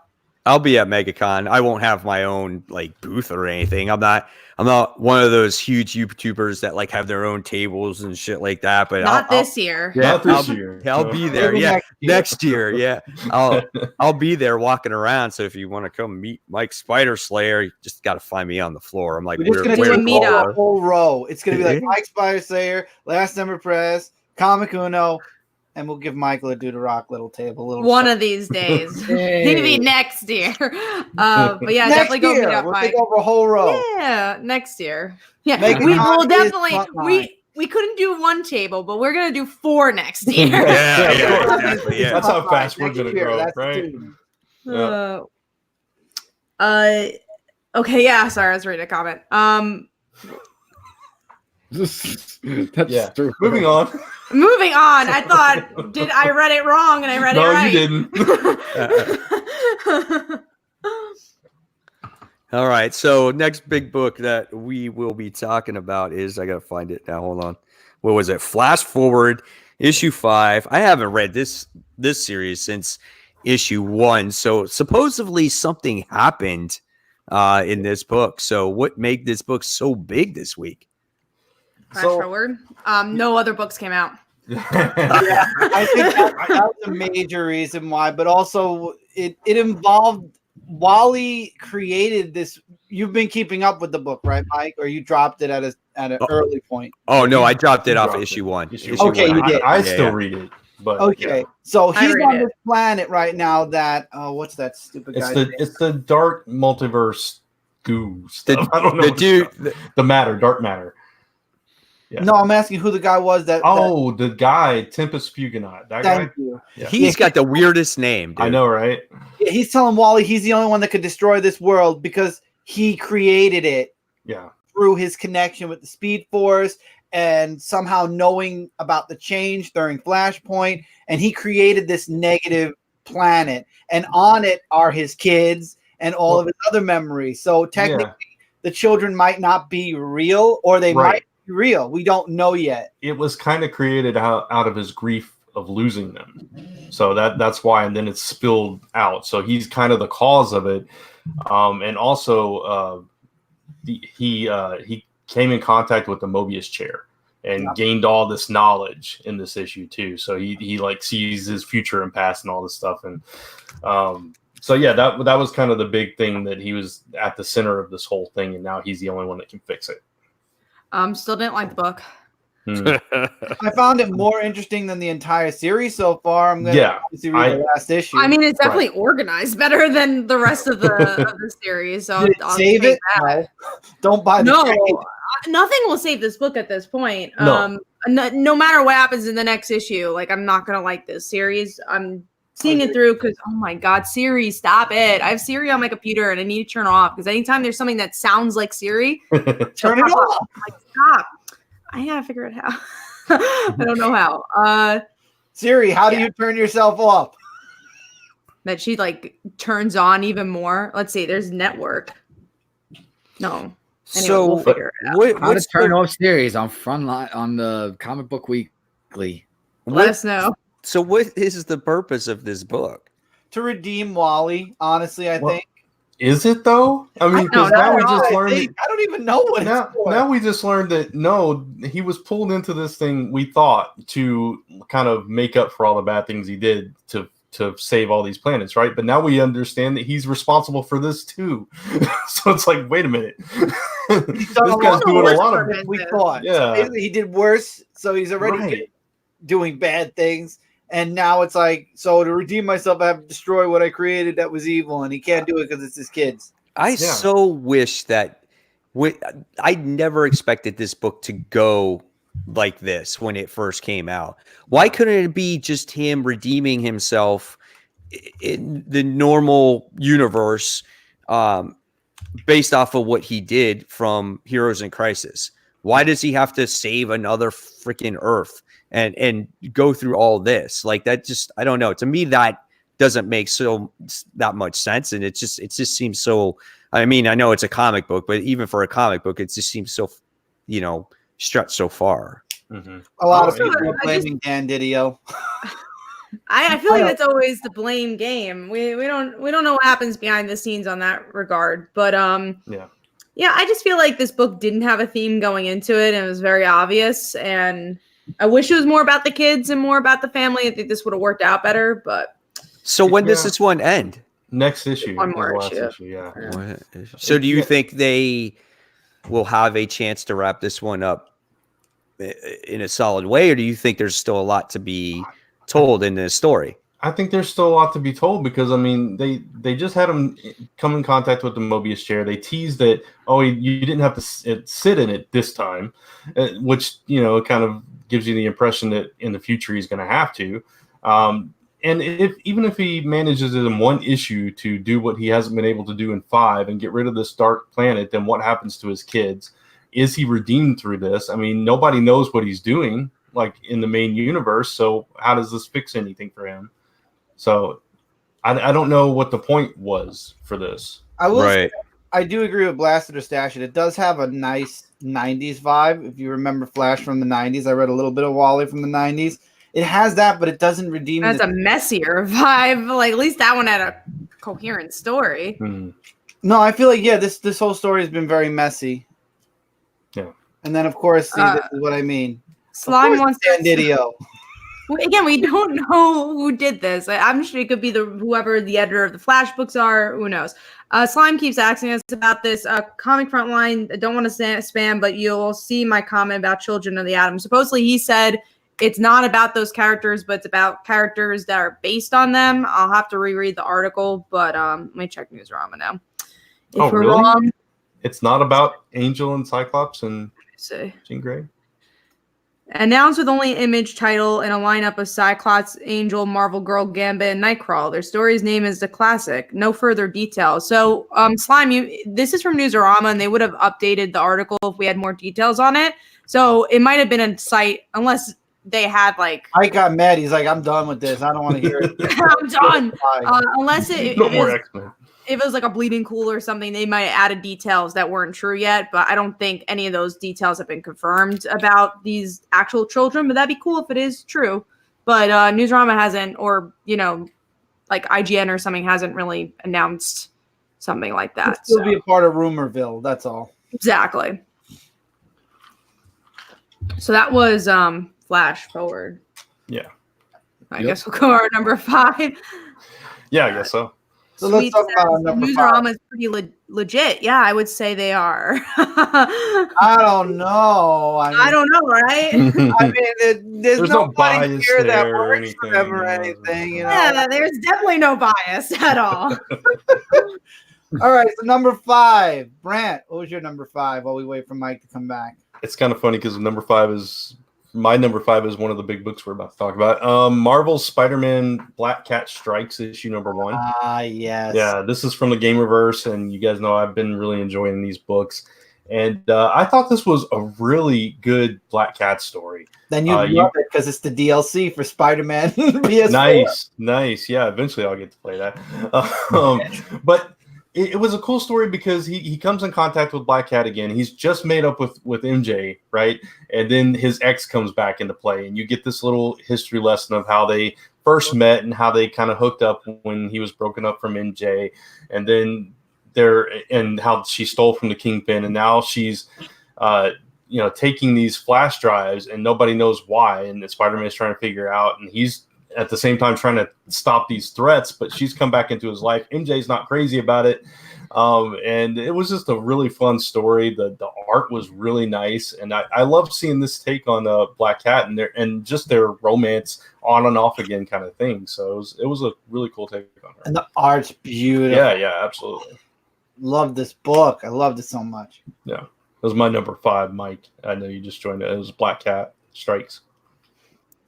I'll be at MegaCon. I won't have my own booth or anything. I'm not one of those huge YouTubers that have their own tables and shit like that. But not this year. Yeah, not this year. I'll be there. Yeah, next year. Yeah, I'll be there walking around. So if you want to come meet Mike Spider Slayer, you just got to find me on the floor. I'm like, we're just gonna do a meetup. Whole row. It's gonna be like Mike Spider Slayer, Last Number Press, Comic Uno. And we'll give Michael a Dude Rock little table. One of these days. Maybe next year. But yeah, next definitely go meet up, We'll Mike. take over a whole row. Yeah, next year. Yeah, we will definitely. We couldn't do one table, but we're gonna do 4 next year. Exactly. Yeah. That's how fast we're gonna grow, right? Okay. Yeah. Sorry, I was reading a comment. That's true. Moving on. I thought, I read it wrong and I read it right? No, you didn't. All right. So next big book that we will be talking about is, I got to find it now. Hold on. What was it? Flash Forward issue 5. I haven't read this series since issue 1. So supposedly something happened in this book. So what made this book so big this week? Flash forward. No other books came out. I think that was a major reason why, but also it involved Wally created this. You've been keeping up with the book, right, Mike? Or you dropped it at an early point? Oh no, I dropped it off issue 1. Okay, you did. I still read it. But okay, so he's on this planet right now that what's that stupid guy? It's the dark multiverse goo stuff. I don't know. The matter, dark matter. Yeah. No, I'm asking who the guy was that. The guy, Tempest Fugonaut. That guy. You. Yeah. He's got the weirdest name. Dude. I know, right? Yeah, he's telling Wally he's the only one that could destroy this world because he created it. Yeah. Through his connection with the Speed Force and somehow knowing about the change during Flashpoint, and he created this negative planet, and on it are his kids and all of his other memories. So technically, the children might not be real, or they might. Real, we don't know yet. It was kind of created out of his grief of losing them, so that's why, and then it's spilled out. So he's kind of the cause of it, and also he came in contact with the Mobius chair and gained all this knowledge in this issue too. So he sees his future and past and all this stuff, and so that was kind of the big thing, that he was at the center of this whole thing, and now he's the only one that can fix it. Still didn't like the book. I found it more interesting than the entire series so far. I'm going to obviously read the last issue. I mean, it's definitely organized better than the rest of the series. So I'll save take it? that. No. Don't buy the trade. Nothing will save this book at this point. No. No matter what happens in the next issue, like I'm not gonna like this series. I'm seeing it through because oh my god, Siri, stop it! I have Siri on my computer and I need to turn it off because anytime there's something that sounds like Siri, turn it off. Like stop. I gotta figure it out. I don't know how. Siri, how do you turn yourself off? That she like turns on even more. Let's see. There's network. No. Anyway, So we'll figure it out. How to turn off series on Frontline on the Comic Book Weekly. Let us know. So what is the purpose of this book? To redeem Wally, honestly, I think. Is it though? I mean, because now we just learned. I don't even know what now, it's for. Now we just learned that no, he was pulled into this thing. We thought to kind of make up for all the bad things he did to save all these planets, right? But now we understand that he's responsible for this too. So it's like, wait a minute, this guy's doing a lot of it. We thought, yeah, so he did worse. So he's already doing bad things. And now it's like, so to redeem myself, I have to destroy what I created that was evil, and he can't do it because it's his kids. I so wish that I never expected this book to go like this when it first came out. Why couldn't it be just him redeeming himself in the normal universe based off of what he did from Heroes in Crisis? Why does he have to save another freaking Earth and go through all this? Like that just, I don't know. To me, that doesn't make that much sense. And it just seems so, I mean, I know it's a comic book, but even for a comic book, it just seems so, stretched so far. Mm-hmm. A lot of people are blaming Dan Didio. I feel like that's always the blame game. We don't know what happens behind the scenes on that regard. But yeah, I just feel like this book didn't have a theme going into it, and it was very obvious. And I wish it was more about the kids and more about the family. I think this would have worked out better. But so when does this one end? Next issue. One more issue. Yeah. So do you think they will have a chance to wrap this one up in a solid way, or do you think there's still a lot to be told in this story? I think there's still a lot to be told because, I mean, they just had him come in contact with the Mobius chair. They teased that, you didn't have to sit in it this time, which, kind of gives you the impression that in the future he's going to have to. And even if he manages it in one issue to do what he hasn't been able to do in 5 and get rid of this dark planet, then what happens to his kids? Is he redeemed through this? I mean, nobody knows what he's doing, like in the main universe. So how does this fix anything for him? So I don't know what the point was for this. I will say, I do agree with Blasted or Stash It. It does have a nice 90s vibe. If you remember Flash from the 90s, I read a little bit of Wally from the 90s. It has that, but it doesn't redeem. That's a messier vibe. Like at least that one had a coherent story. Mm-hmm. No, I feel like this whole story has been very messy. Yeah, and then of course, this is what I mean. Slime wants Dan Didio. Again, we don't know who did this. I'm sure it could be whoever the editor of the Flash books are. Who knows? Slime keeps asking us about this comic Frontline. I don't want to spam, but you'll see my comment about Children of the Atom. Supposedly, he said it's not about those characters, but it's about characters that are based on them. I'll have to reread the article, but let me check Newsarama now. If we're really? Wrong, it's not about Angel and Cyclops and Jean Grey? Announced with only image title and a lineup of Cyclops, Angel, Marvel Girl, Gambit, and Nightcrawler. Their story's name is The Classic. No further details. So, Slime, this is from Newsarama, and they would have updated the article if we had more details on it. So it might have been a site, unless they had like. I got mad. He's like, I'm done with this. I don't want to hear it. I'm done. Unless it. No more X-Men. If it was like a Bleeding Cool or something, they might have added details that weren't true yet, but I don't think any of those details have been confirmed about these actual children, but that'd be cool if it is true. But Newsarama hasn't, or, like IGN or something hasn't really announced something like that. It'll still be a part of Rumorville, that's all. Exactly. So that was Flash Forward. Yeah. I guess we'll go our number 5. Yeah, I guess so. So let's talk about number 5. is pretty legit. Yeah, I would say they are. I don't know. I don't know, right? I mean, there's no nobody bias here that there or works for them or anything, anything. You know? Yeah, there's definitely no bias at all. All right, so number 5, Brant. What was your number 5? While we wait for Mike to come back. It's kind of funny because my number 5 is one of the big books we're about to talk about. Marvel's Spider-Man Black Cat Strikes issue number 1. Ah, yes. Yeah, this is from the Gamerverse, and you guys know I've been really enjoying these books. And I thought this was a really good Black Cat story. Then you love it because it's the DLC for Spider-Man PS4. Nice. Yeah, eventually I'll get to play that. But it was a cool story because he comes in contact with Black Cat again. He's just made up with MJ, right? And then his ex comes back into play, and you get this little history lesson of how they first met and how they kind of hooked up when he was broken up from MJ, and then and how she stole from the Kingpin, and now she's taking these flash drives, and nobody knows why, and Spider-Man is trying to figure out, and he's at the same time trying to stop these threats, but she's come back into his life. MJ's not crazy about it. And it was just a really fun story. The art was really nice. And I love seeing this take on Black Cat and just their romance on and off again kind of thing. So it was a really cool take on her. And the art's beautiful. Yeah, absolutely. Love this book. I loved it so much. Yeah. It was my number 5, Mike. I know you just joined it. It was Black Cat Strikes.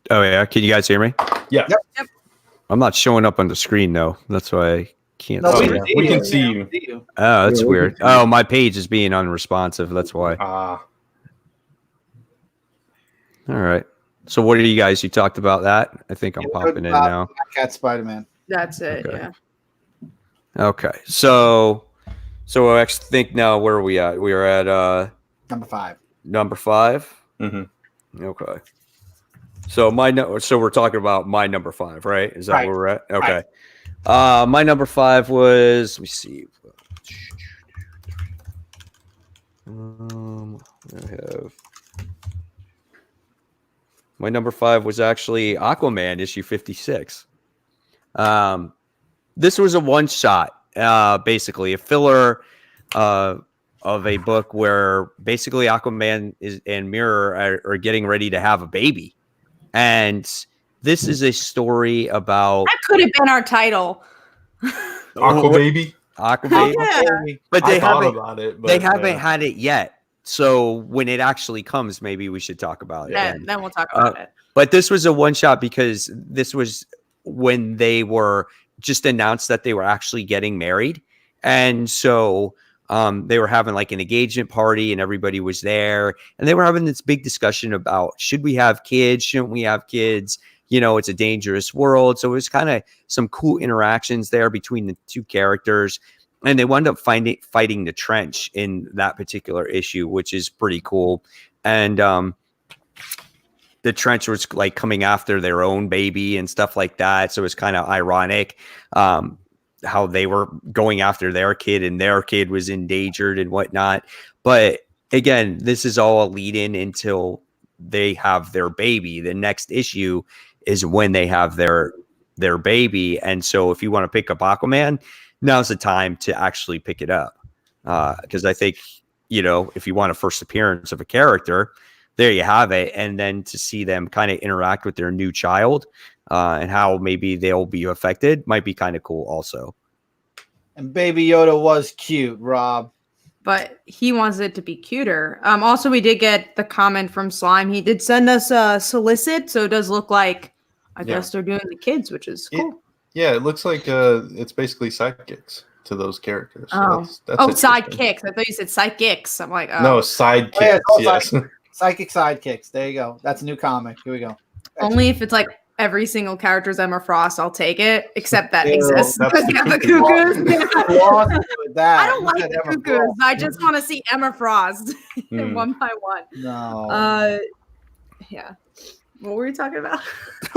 Oh yeah, can you guys hear me? Yeah. Yep. I'm not showing up on the screen though. That's why I can't No, see we it. can see you. Oh, that's Yeah, we weird. can see Oh, my page is being unresponsive. That's why. Ah. All right. So what are you guys? You talked about that. I think I'm Yeah, popping in about now. Black Cat Spider-Man. That's it. Okay. Yeah. Okay. So I actually think now where are we at? We are at Number 5. number 5. Mm-hmm. Okay. So so we're talking about my number 5, right? Is that Right. where we're at? Okay. My number 5 was, let me see. I have my number 5 was actually Aquaman issue 56. This was a one shot, basically a filler of a book where basically Aquaman and Mirror are getting ready to have a baby. And this is a story about That could have been our title. Aquababy. Aquaman, Yeah. but I they thought haven't about it. But, they haven't had it yet. So when it actually comes, maybe we should talk about it. Then we'll talk about it. But this was a one shot because this was when they were just announced that they were actually getting married. And so they were having like an engagement party and everybody was there. And they were having this big discussion about, should we have kids? Shouldn't we have kids? You know, it's a dangerous world. So it was kind of some cool interactions there between the two characters. And they wound up fighting the trench in that particular issue, which is pretty cool. And the trench was like coming after their own baby and stuff like that. So it was kind of ironic how they were going after their kid and their kid was endangered and whatnot. But again, this is all a lead in until they have their baby. The next issue is when they have their baby. And so if you want to pick up Aquaman, now's the time to actually pick it up. Because I think, you know, if you want a first appearance of a character, there you have it. And then to see them kind of interact with their new child and how maybe they'll be affected might be kind of cool also. And Baby Yoda was cute, Rob. But he wants it to be cuter. Also, we did get the comment from Slime. He did send us a solicit, so it does look like, I guess they're doing the kids, which is cool. It looks like it's basically sidekicks to those characters. So that's sidekicks. I thought you said psychics. I'm like, oh. No, sidekicks. Oh, yeah, it's all yes. Psychic sidekicks. There you go. That's a new comic. Here we go. Only if it's like every single character's Emma Frost, I'll take it, except that Ew, exists. that's Yeah, the Lost Cuckoos. with that. I don't like the Emma Cuckoos. Frost. I just want to see Emma Frost one by one. No. Yeah. What were we talking about?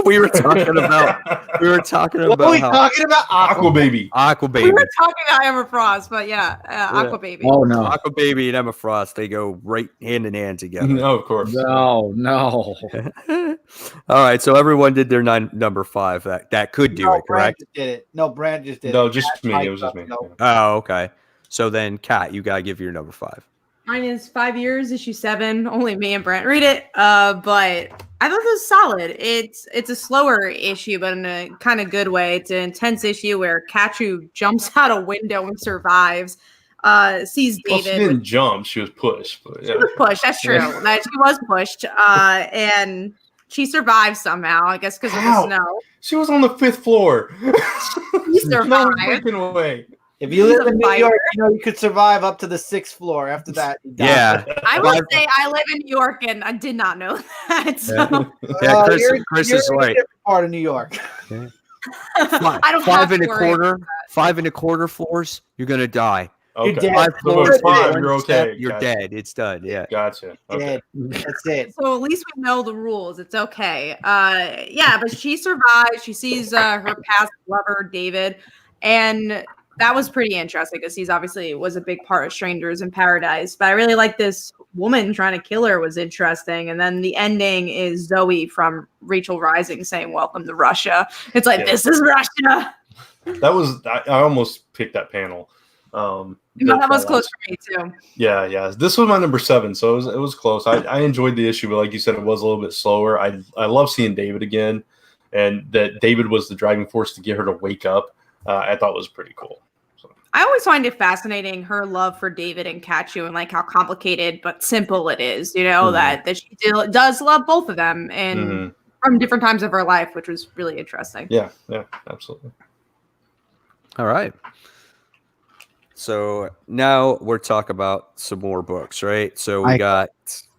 we were talking about What are we talking about? Aquababy. Aquababy. We were talking about Emma Frost, but Aqua Baby. Oh no, Aquababy and Emma Frost, they go right hand in hand together. No, of course. no. All right, so everyone did their number 5 that could do it, Brand correct? just did it. No, Brand just did No, it. just me. Mike It was just me. no. Oh, okay. So then, Kat, you gotta give your number 5. Mine is 5 years, issue 7. Only me and Brent read it. But I thought it was solid. It's a slower issue, but in a kind of good way. It's an intense issue where Kachu jumps out a window and survives. Sees David. Well, she didn't jump; she was pushed. But, yeah. She was pushed. That's true. That she was pushed. And she survived somehow. I guess because of the snow. She was on the 5th floor. She survived. No freaking way. If you live in New York, you know you could survive up to the 6th floor. After that, you die. Yeah. I would say I live in New York, and I did not know that. So. Yeah, Chris is right. In a different part of New York. Yeah. I don't five have and to a worry quarter. about that. 5 1/4 floors. You're gonna die. Okay. You're dead. 5 floors. 5, one you're step, okay. You're Gotcha. dead. It's done. Yeah. Gotcha. Okay. Dead. That's it. So at least we know the rules. It's okay. Yeah, but she survives. She sees her past lover, David, and that was pretty interesting because he's obviously was a big part of Strangers in Paradise. But I really like this woman trying to kill her was interesting. And then the ending is Zoe from Rachel Rising saying, "Welcome to Russia." It's like, this is Russia. That was I almost picked that panel. That was close for me too. Yeah. This was my number 7, so it was close. I enjoyed the issue, but like you said, it was a little bit slower. I love seeing David again, and that David was the driving force to get her to wake up. I thought was pretty cool. So. I always find it fascinating her love for David and Kachu and like how complicated but simple it is. You know that she does love both of them and from different times of her life, which was really interesting. Yeah, absolutely. All right. So now we're talking about some more books, right? So we got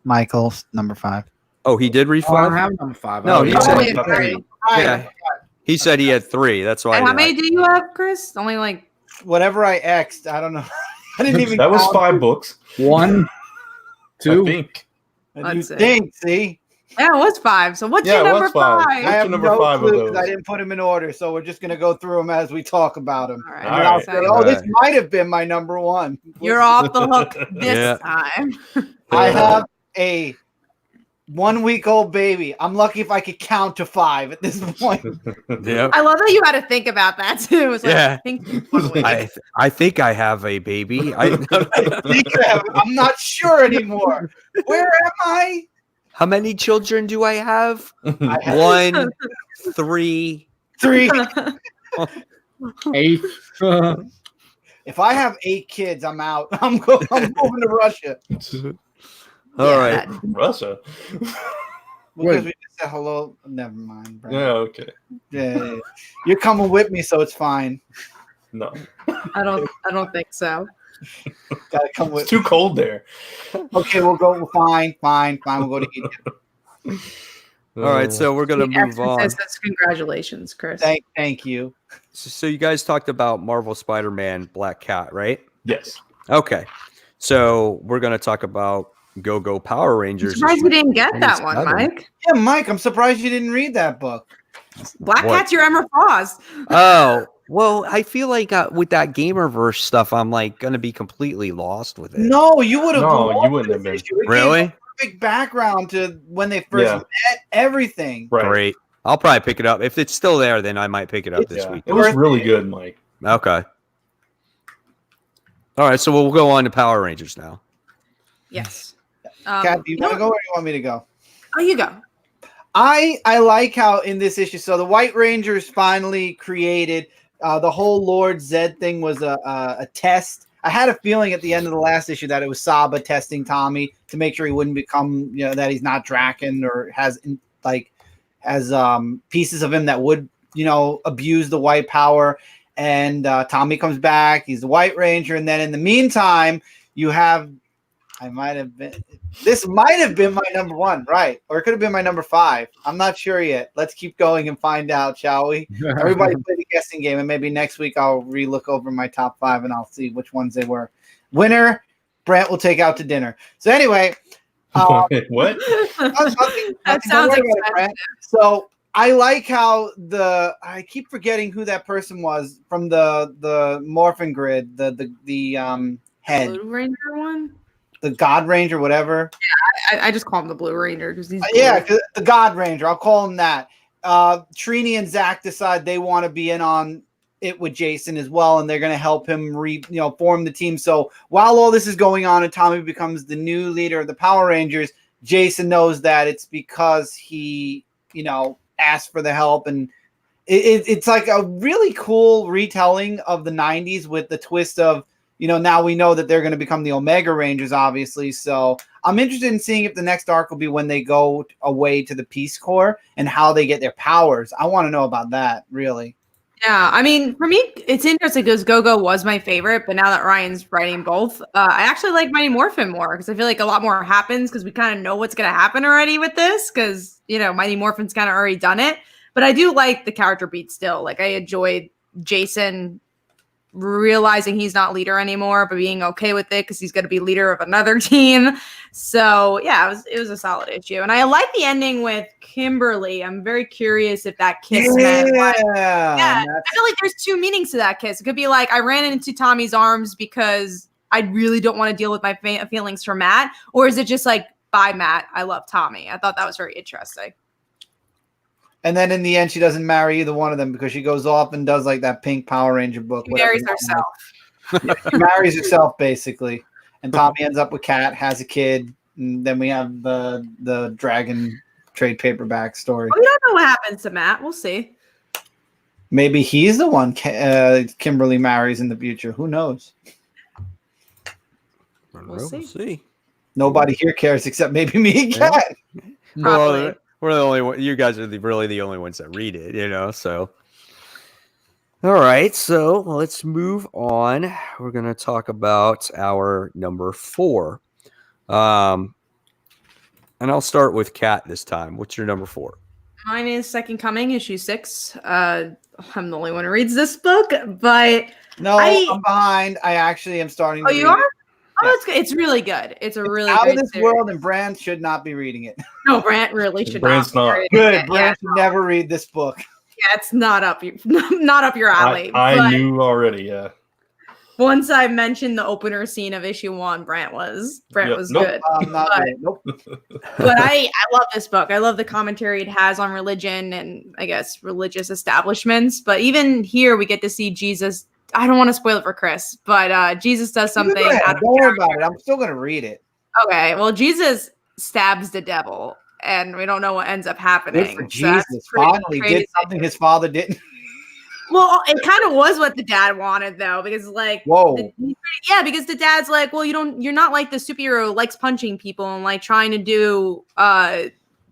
Michael's number 5. Oh, he did read I 5? don't have number 5. No, he said he had 3. Yeah. He said he had 3. That's why. And how many do you have, Chris? Only like whatever I X'd. I don't know. I didn't even. That was 5 books. 1, 2. I think. You think? See. Yeah, it was 5. So what's your number 5? I have number no 5 clue of because those? I didn't put them in order, so we're just gonna go through them as we talk about them. All right. And then I'll say, All this might have been my number 1. You're off the hook this time. I have a 1-week-old baby. I'm lucky if I could count to 5 at this point. Yeah. I love that you had to think about that too. It's like, Yeah. I think I think I have a baby. I'm not sure anymore. Where am I? How many children do I have? I have 1, 3. 3. 8. If I have 8 kids, I'm out. I'm moving to Russia. All right. Russia. Because we just said hello. Never mind, bro. Yeah, okay. Yeah. You're coming with me, so it's fine. No. I don't think so. Gotta come with It's too cold there. Okay, we'll go. Fine. We'll go to Egypt. All right, so we're gonna move on. Congratulations, Chris. Thank you. So you guys talked about Marvel Spider-Man Black Cat, right? Yes. Okay. So we're gonna talk about Go Power Rangers. I'm surprised you didn't get that one, Mike. Yeah, Mike, I'm surprised you didn't read that book. Black Cat's your Emma Frost. Oh, well, I feel like with that Gamerverse stuff, I'm like gonna be completely lost with it. No, you would have. No, you wouldn't have been. Really? Big background to when they first met, everything. Right. Great. I'll probably pick it up. If it's still there, then I might pick it up this week. It was really good, Mike. Okay. All right, so we'll go on to Power Rangers now. Yes. Kat, do you want to go or do you want me to go? Oh, you go. I like how in this issue, so the White Rangers finally created. The whole Lord Zed thing was a test. I had a feeling at the end of the last issue that it was Saba testing Tommy to make sure he wouldn't become, that he's not Draken or has pieces of him that would, abuse the white power. And Tommy comes back. He's the White Ranger. And then in the meantime, you have, this might have been my number 1, right? Or it could have been my number 5. I'm not sure yet. Let's keep going and find out, shall we? Everybody play the guessing game, and maybe next week I'll re-look over my top 5 and I'll see which ones they were. Winner, Brent will take out to dinner. So anyway. What? That sounds expensive. So I like how I keep forgetting who that person was from the Morphin grid, the head. Blue Ranger one? the God Ranger, whatever. Yeah, I just call him the Blue Ranger because he's the God Ranger. I'll call him that. Trini and Zach decide they want to be in on it with Jason as well, and they're going to help him form the team. So while all this is going on and Tommy becomes the new leader of the Power Rangers, Jason knows that it's because he asked for the help, and it's like a really cool retelling of the 90s with the twist of now we know that they're going to become the Omega Rangers, obviously. So I'm interested in seeing if the next arc will be when they go away to the Peace Corps and how they get their powers. I want to know about that, really. Yeah, I mean, for me, it's interesting because Go-Go was my favorite, but now that Ryan's writing both, I actually like Mighty Morphin more because I feel like a lot more happens because we kind of know what's going to happen already with this because, Mighty Morphin's kind of already done it. But I do like the character beat still. Like, I enjoyed Jason realizing he's not leader anymore, but being okay with it because he's going to be leader of another team. So yeah, it was a solid issue, and I like the ending with Kimberly. I'm very curious if that kiss meant I feel like there's two meanings to that kiss. It could be like I ran into Tommy's arms because I really don't want to deal with my feelings for Matt, or is it just like, bye Matt, I love Tommy? I thought that was very interesting. And then in the end, she doesn't marry either one of them because she goes off and does like that pink Power Ranger book. She marries herself. Yeah, she marries herself basically. And Tommy ends up with Kat, has a kid. And then we have the Dragon trade paperback story. We don't know what happens to Matt. We'll see. Maybe he's the one Kimberly marries in the future. Who knows? We'll see. Nobody here cares except maybe me and Kat. Well, we're the only one. You guys are really the only ones that read it, So, all right. So let's move on. We're gonna talk about our number 4, and I'll start with Kat this time. What's your number 4? Mine is Second Coming, issue 6. I'm the only one who reads this book, but no, I'm behind. I actually am starting. Oh, you are? Oh, it's really good. It's really out great of this series. world, and Brand should not be reading it. No, Brand really should Brand's not. Good. Brand should never read this book. Yeah, it's not up your alley. I knew already. Yeah. Once I mentioned the opener scene of issue 1, Brant was good. Nope. But I love this book. I love the commentary it has on religion and I guess religious establishments. But even here, we get to see Jesus. I don't want to spoil it for Chris, but Jesus does something. Don't worry about it. I'm still going to read it. Okay. Well, Jesus stabs the devil, and we don't know what ends up happening. Good for Jesus finally did something his father didn't. Well, it kind of was what the dad wanted, though, because because the dad's like, well, you're not like the superhero who likes punching people and like trying to do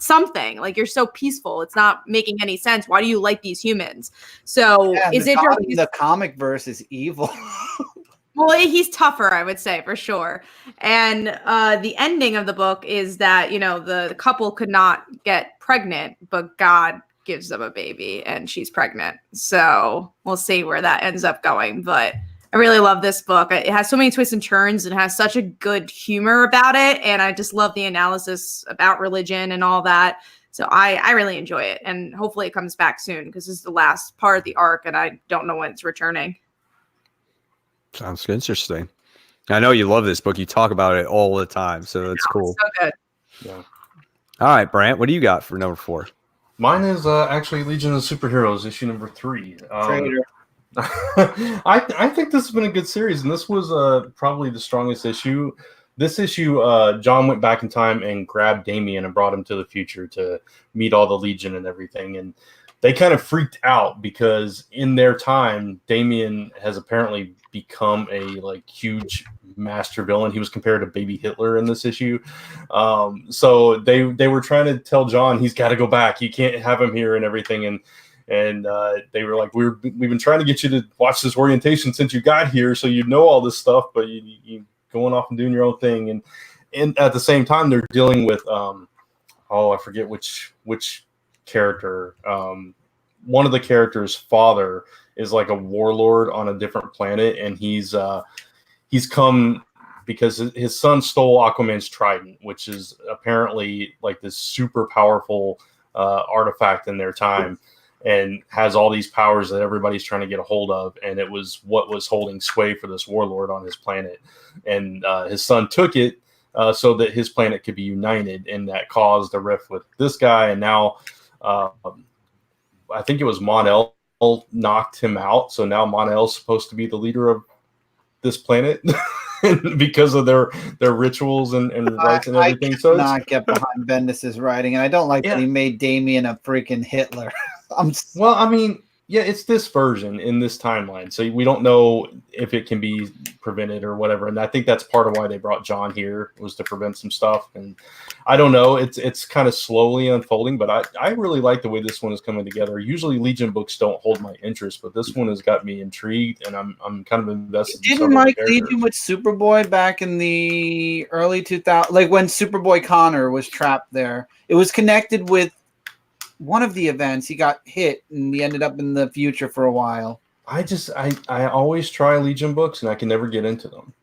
something. Like, you're so peaceful. It's not making any sense. Why do you like these humans? So is it the comic verse is evil? Well, he's tougher, I would say, for sure. And the ending of the book is that, the couple could not get pregnant, but God gives them a baby and she's pregnant. So we'll see where that ends up going. But I really love this book. It has so many twists and turns and has such a good humor about it. And I just love the analysis about religion and all that. So I really enjoy it. And hopefully it comes back soon because this is the last part of the arc and I don't know when it's returning. Sounds interesting. I know you love this book. You talk about it all the time. So that's cool. So good. Yeah. All right, Brant, what do you got for number 4? Mine is actually Legion of Superheroes, issue number 3. I think this has been a good series, and this was probably the strongest issue. This issue, John went back in time and grabbed Damian and brought him to the future to meet all the Legion and everything. And they kind of freaked out because in their time, Damian has apparently become a huge master villain. He was compared to baby Hitler in this issue. So they were trying to tell John he's got to go back. You can't have him here and everything. And they were like, we've been trying to get you to watch this orientation since you got here, so you know all this stuff, but you going off and doing your own thing. And at the same time, they're dealing with I forget which character. One of the characters' father is like a warlord on a different planet, and he's come because his son stole Aquaman's trident, which is apparently like this super powerful artifact in their time, and has all these powers that everybody's trying to get a hold of. And it was what was holding sway for this warlord on his planet. And his son took it so that his planet could be united, and that caused a rift with this guy. And now I think it was Mon-El knocked him out, so now Mon-El's supposed to be the leader of this planet because of their rituals and rites and everything. So not get behind Bendis's writing, and I don't like that he made Damian a freaking Hitler. Well, I mean, yeah, it's this version in this timeline, so we don't know if it can be prevented or whatever. And I think that's part of why they brought John here, was to prevent some stuff. And I don't know, it's kind of slowly unfolding, but I really like the way this one is coming together. Usually Legion books don't hold my interest, but this one has got me intrigued, and I'm kind of invested. You didn't like Legion with Superboy back in the early 2000s, like when Superboy Connor was trapped there. It was connected with one of the events. He got hit and he ended up in the future for a while. I always try Legion books and I can never get into them.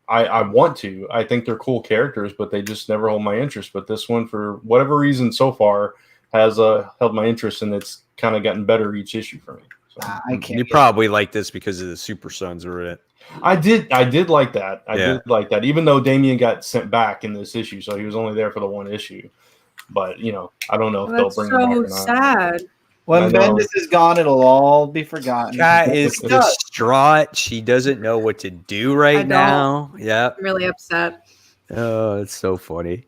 I want to. I think they're cool characters, but they just never hold my interest. But this one, for whatever reason so far, has held my interest, and it's kind of gotten better each issue for me. So. I can't. You probably like this because of the Super Sons are in it. I did like that. I did like that, even though Damian got sent back in this issue, so he was only there for the one issue. But, I don't know if they'll bring him back or not. That's so sad. When Bendis is gone, it'll all be forgotten. Kat is distraught. She doesn't know what to do right now. Yeah. I'm really upset. Oh, it's so funny.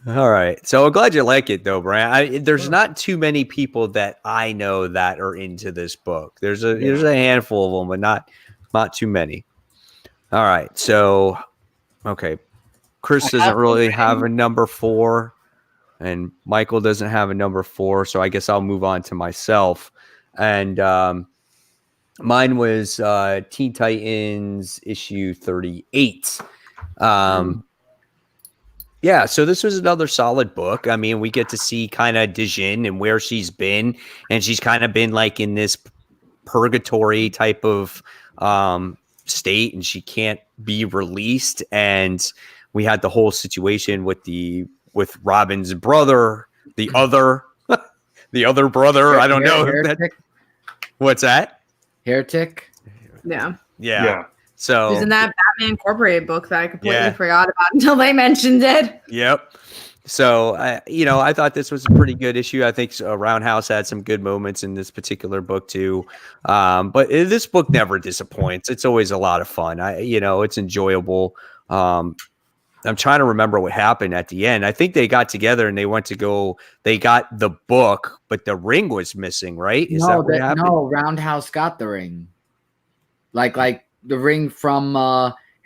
All right. So I'm glad you like it, though, Brian. There's not too many people that I know that are into this book. There's a handful of them, but not too many. All right. So, okay. Chris doesn't really have a number 4. And Michael doesn't have a number 4, so I guess I'll move on to myself. And mine was Teen Titans issue 38. Yeah, so this was another solid book. I mean, we get to see kind of Dijin and where she's been, and she's kind of been like in this purgatory type of state, and she can't be released. And we had the whole situation with Robin's brother, the other brother. I don't know. What's that? Heretic? Yeah. So it was in that Batman Incorporated book that I completely forgot about until they mentioned it. Yep. So, I thought this was a pretty good issue. I think Roundhouse had some good moments in this particular book too. But this book never disappoints. It's always a lot of fun. It's enjoyable. I'm trying to remember what happened at the end. I think they got together and they got the book, but the ring was missing, right? Is that what happened? No, Roundhouse got the ring. Like the ring from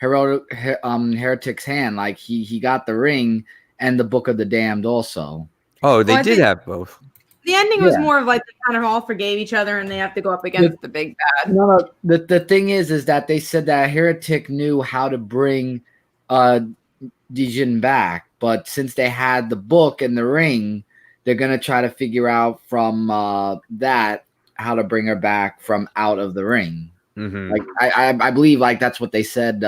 Heretic's hand. Like he got the ring and the Book of the Damned also. Oh, they did have both. The ending was more of like they kind of all forgave each other and they have to go up against the big bad. No, the thing is that they said that Heretic knew how to bring Dijin back, but since they had the book and the ring, they're gonna try to figure out from that how to bring her back from out of the ring. Mm-hmm. Like I believe like that's what they said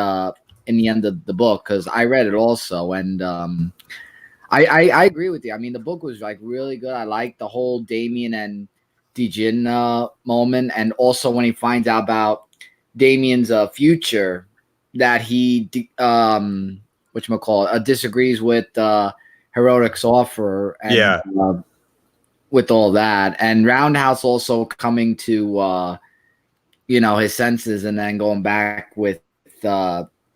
in the end of the book, because I read it also, and I agree with you. I mean, the book was like really good. I like the whole Damian and Dijin moment, and also when he finds out about Damian's future, that he disagrees with Heroic's offer, and with all that, and Roundhouse also coming to his senses and then going back with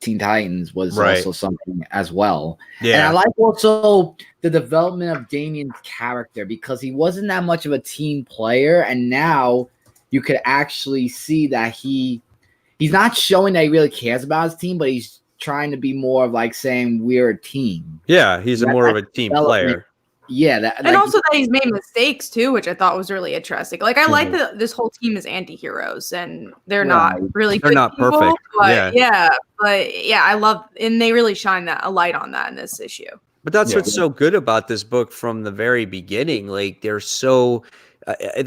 Teen Titans was also something as well. And I like also the development of Damian's character, because he wasn't that much of a team player, and now you could actually see that he's not showing that he really cares about his team, but he's trying to be more of like saying we're a team. Yeah, he's more of a team player. Yeah, and also that he's made mistakes too, which I thought was really interesting. Like I like that this whole team is anti-heroes and they're not really they're not people, perfect. But I love, and they really shine a light on that in this issue. But that's what's so good about this book from the very beginning. Like they're so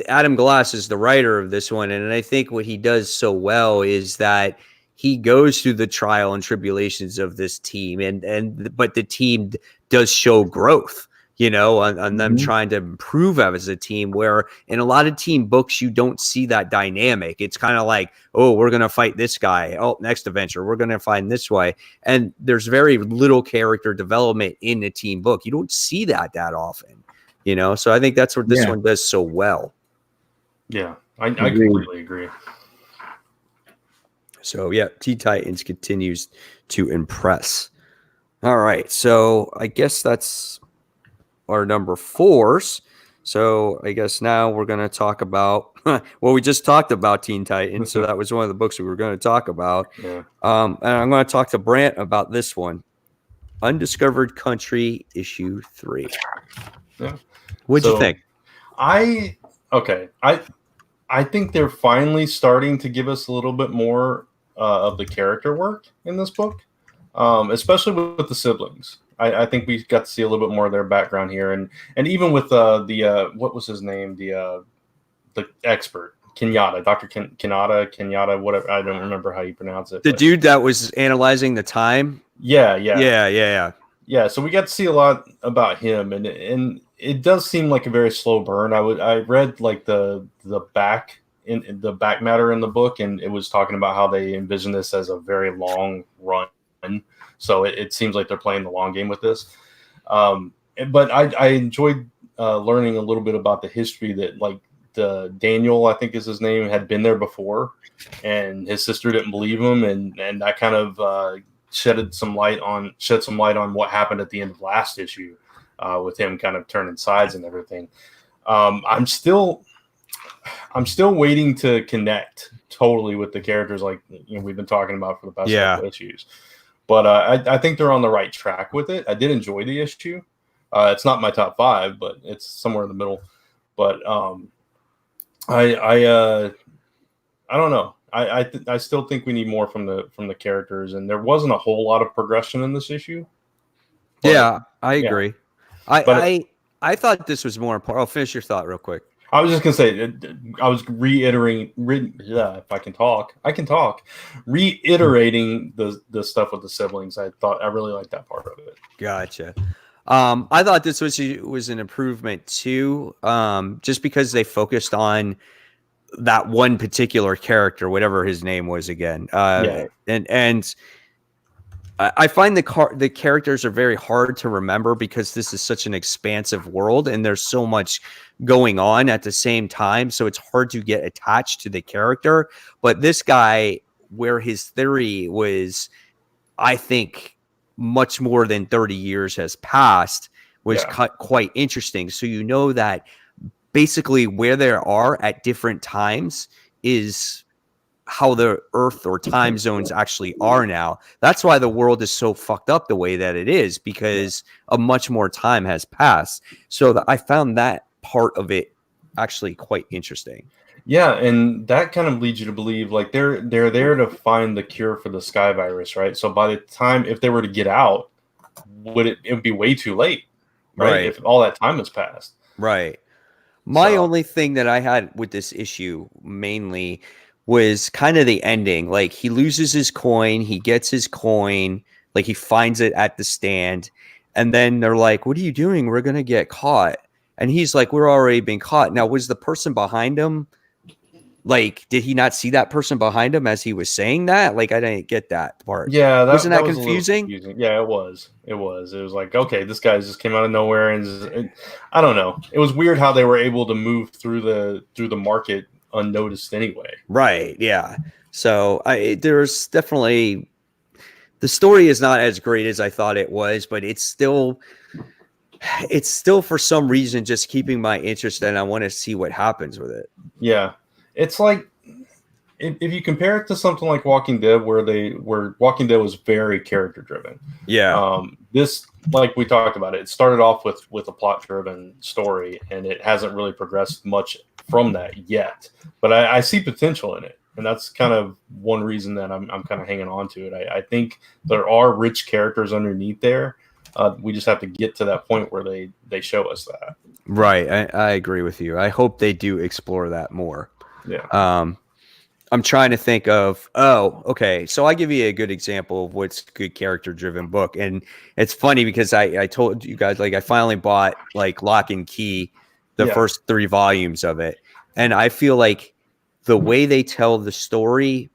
Adam Glass is the writer of this one, and I think what he does so well is that he goes through the trial and tribulations of this team, but the team does show growth. on them trying to improve as a team, where in a lot of team books, you don't see that dynamic. It's kind of like, oh, we're going to fight this guy. Oh, next adventure, we're going to find this way. And there's very little character development in a team book. You don't see that often, So I think that's what this one does so well. Yeah, I completely agree. So, yeah, Teen Titans continues to impress. All right, so I guess that's our number 4s. So I guess now we're going to talk about we just talked about Teen Titans, so that was one of the books we were going to talk about. Yeah. And I'm going to talk to Brant about this one, Undiscovered Country issue 3. Yeah. What'd you think? I think they're finally starting to give us a little bit more of the character work in this book, especially with the siblings. I think we got to see a little bit more of their background here, and even with the what was his name, the expert Kenyatta, Dr. Kenyatta, whatever, I don't remember how you pronounce it. The dude that was analyzing the time. Yeah. So we got to see a lot about him, and it does seem like a very slow burn. I read like the back matter in the book, and it was talking about how they envision this as a very long run. So it seems like they're playing the long game with this. But I enjoyed learning a little bit about the history that, like, the Daniel, I think is his name, had been there before, and his sister didn't believe him, and that kind of shed some light on what happened at the end of last issue, with him kind of turning sides and everything. I'm still waiting to connect totally with the characters, like we've been talking about for the past couple issues. But I think they're on the right track with it. I did enjoy the issue. It's not my top 5, but it's somewhere in the middle. But I don't know. I still think we need more from the characters, and there wasn't a whole lot of progression in this issue. But, I agree. I thought this was more important. I'll finish your thought real quick. I was just gonna say, I was reiterating. If I can talk, reiterating the stuff with the siblings. I really liked that part of it. Gotcha. I thought this was an improvement too, just because they focused on that one particular character, whatever his name was again. And I find the characters are very hard to remember because this is such an expansive world and there's so much going on at the same time. So it's hard to get attached to the character. But this guy, where his theory was, I think much more than 30 years has passed, was quite interesting. So that basically where they are at different times is how the Earth or time zones actually are now. That's why the world is so fucked up the way that it is, because a much more time has passed. So I found that part of it actually quite interesting. Yeah, and that kind of leads you to believe like they're there to find the cure for the sky virus, right? So by the time, if they were to get out, it would be way too late, right? If all that time has passed. Right. My only thing that I had with this issue mainly was kind of the ending. Like, he loses his coin, he gets his coin, like he finds it at the stand, and then they're like, "What are you doing? We're gonna get caught." And he's like, "We're already being caught." Now, was the person behind him, like, did he not see that person behind him as he was saying that? Like, I didn't get that part. Yeah, wasn't that was confusing? Yeah, it was. It was like, okay, this guy just came out of nowhere, and I don't know. It was weird how they were able to move through the market unnoticed anyway. Right. Yeah. So there's definitely, the story is not as great as I thought it was, but it's still for some reason just keeping my interest, and I want to see what happens with it. Yeah. It's like, if you compare it to something like Walking Dead, where Walking Dead was very character driven. Yeah. This, like we talked about it started off with a plot driven story, and it hasn't really progressed much from that yet. But I see potential in it, and that's kind of one reason that I'm kind of hanging on to it. I think there are rich characters underneath there. We just have to get to that point where they show us that. Right. I agree with you. I hope they do explore that more. Yeah. I'm trying to think of, okay. So I give you a good example of what's a good character driven book. And it's funny because I told you guys, like, I finally bought like Lock and Key, the first 3 volumes of it. And I feel like the way they tell the story,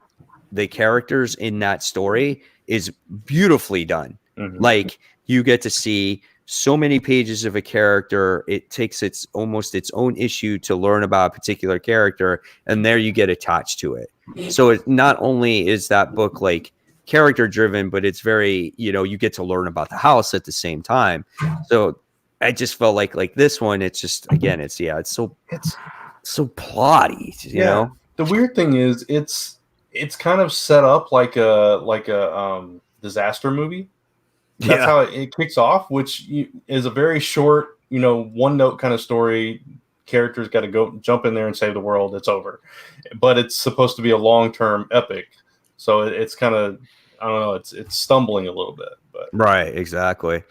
the characters in that story is beautifully done. Mm-hmm. Like, you get to see so many pages of a character. It takes almost its own issue to learn about a particular character, and there you get attached to it. So it not only is that book like character driven, but it's very, you get to learn about the house at the same time. So I just felt like this one, it's just, again, it's so plotty, you know. The weird thing is it's kind of set up like a disaster movie. That's how it kicks off, which is a very short, one note kind of story. Characters got to go jump in there and save the world. It's over. But it's supposed to be a long-term epic. So it's kind of, I don't know, it's stumbling a little bit. But right, exactly.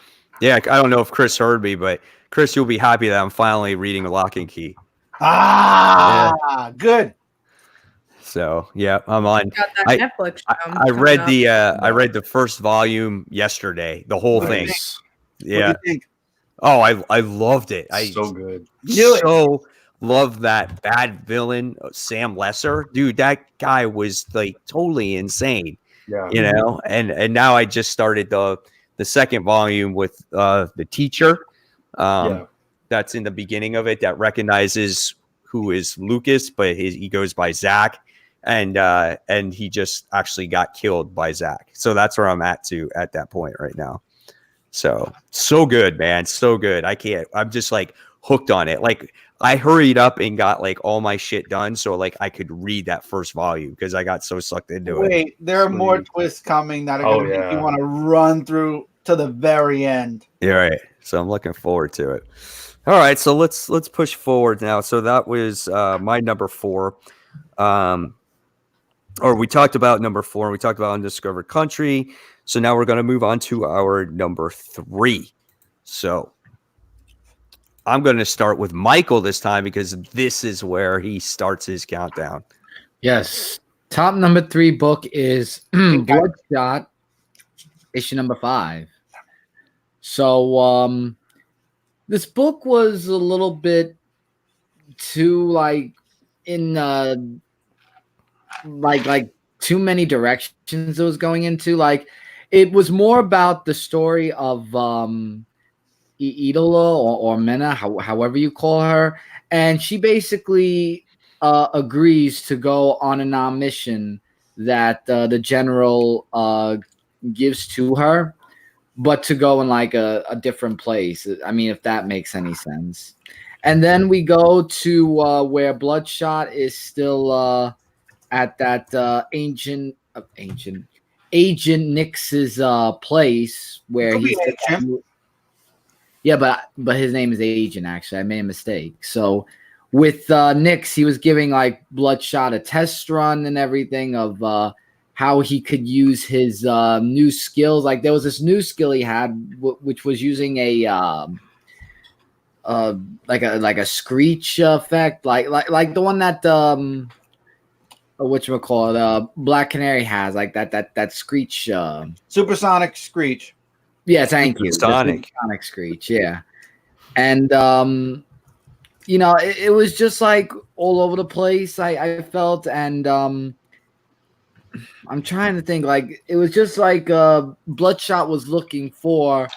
Yeah, I don't know if Chris heard me, but Chris, you'll be happy that I'm finally reading Lock and Key. Good. So yeah, I'm on. Got that Netflix show I read the first volume yesterday, the whole thing. Yeah. What do you think? Oh, I loved it. So good. Love that bad villain, Sam Lesser. Dude, that guy was like totally insane. Yeah. And now I just started the second volume with the teacher. That's in the beginning of it that recognizes who is Lucas, but he goes by Zach. And he just actually got killed by Zach. So that's where I'm at that point right now. So good, man. So good. I'm just like hooked on it. Like, I hurried up and got like all my shit done so like I could read that first volume because I got so sucked into it. Wait, there are more twists coming that are going to make you want to run through to the very end. Yeah, right. So I'm looking forward to it. All right, so let's push forward now. So that was my number 4. Or we talked about number 4, and we talked about Undiscovered Country. So now we're going to move on to our number 3. So I'm going to start with Michael this time because this is where he starts his countdown. Yes. Top number 3 book is Bloodshot, issue number 5. So this book was a little bit too like in like too many directions it was going into. Like, it was more about the story of Idola or Mena, however you call her, and she basically agrees to go on a mission that the general gives to her, but to go in like a different place. I mean, if that makes any sense. And then we go to where Bloodshot is still at that Agent Nix's place where he's but his name is Agent. Actually, I made a mistake. So with Nix, he was giving like Bloodshot a test run and everything of how he could use his new skills. Like, there was this new skill he had, which was using a like a screech effect, like the one that whatchamacallit, Black Canary has, like that screech. Supersonic screech. Yeah, thank you. Supersonic screech, yeah. And it was just like all over the place, I felt, and I'm trying to think, like, it was just like Bloodshot was looking for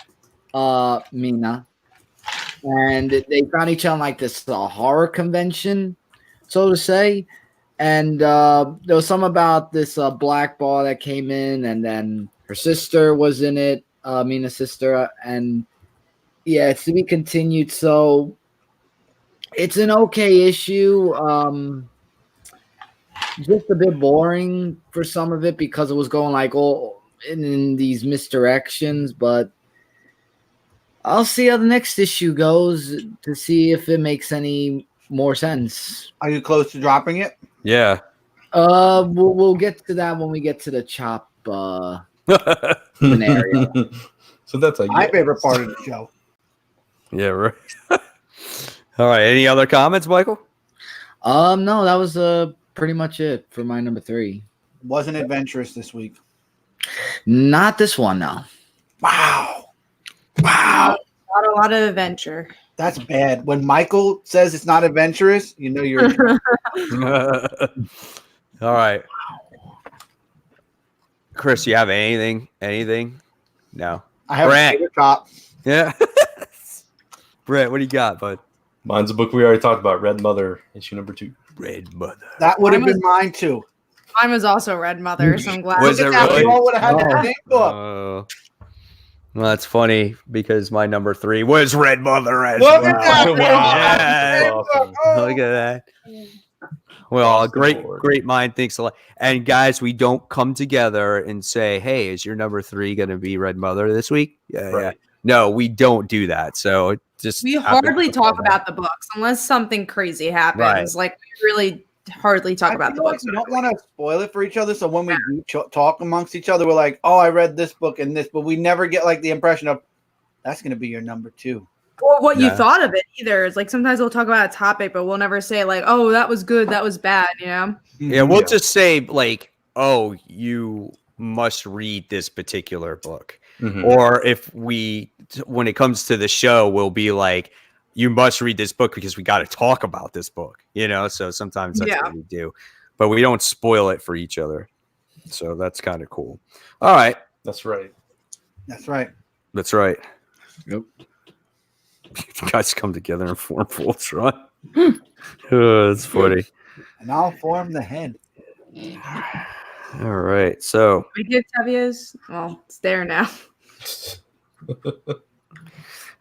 Mina, and they found each other in like this horror convention, so to say. And there was some about this black ball that came in, and then her sister was in it, Mina's sister, and yeah, it's to be continued. So it's an okay issue. Just a bit boring for some of it because it was going like all in these misdirections, but I'll see how the next issue goes to see if it makes any more sense. Are you close to dropping it? Yeah. We'll get to that when we get to the chop scenario. So that's my favorite part of the show. Yeah, right. All right. Any other comments, Michael? No, that was pretty much it for my number 3. Wasn't adventurous this week. Not this one, no. Wow. Not a lot of adventure. That's bad. When Michael says it's not adventurous, you know you're. All right. Chris, you have anything? Anything? No. I have Brett. a favorite cop. Yeah. Brett, what do you got, bud? Mine's a book we already talked about, Red Mother, issue number 2. Red Mother. That would have been mine too. Mine was also Red Mother, so I'm glad. Was it really? We all would have had the same book. Well, that's funny because my number 3 was Red Mother as Look well. at that! Yeah. Awesome. Look at that. Well, great mind thinks a lot. And guys, we don't come together and say, "Hey, is your number 3 going to be Red Mother this week?" Yeah. No, we don't do that. So just We hardly talk about the books unless something crazy happens. Right. Like we really hardly talk about the books. We don't want to spoil it for each other, so when we do talk amongst each other, we're like, "Oh, I read this book and this," but we never get like the impression of that's going to be your number 2. Or what you thought of it either. It's like sometimes we'll talk about a topic, but we'll never say like, "Oh, that was good, that was bad." You know? Yeah, we'll just say like, "Oh, you must read this particular book," or if when it comes to the show, we'll be like, "You must read this book because we got to talk about this book." You know, so sometimes that's what we do, but we don't spoil it for each other. So that's kind of cool. All right, That's right. That's right. that's right. Yep. You guys come together and form Voltron. Oh, that's funny. And I'll form the head. All right, so We did Tevye's. Well, it's there now.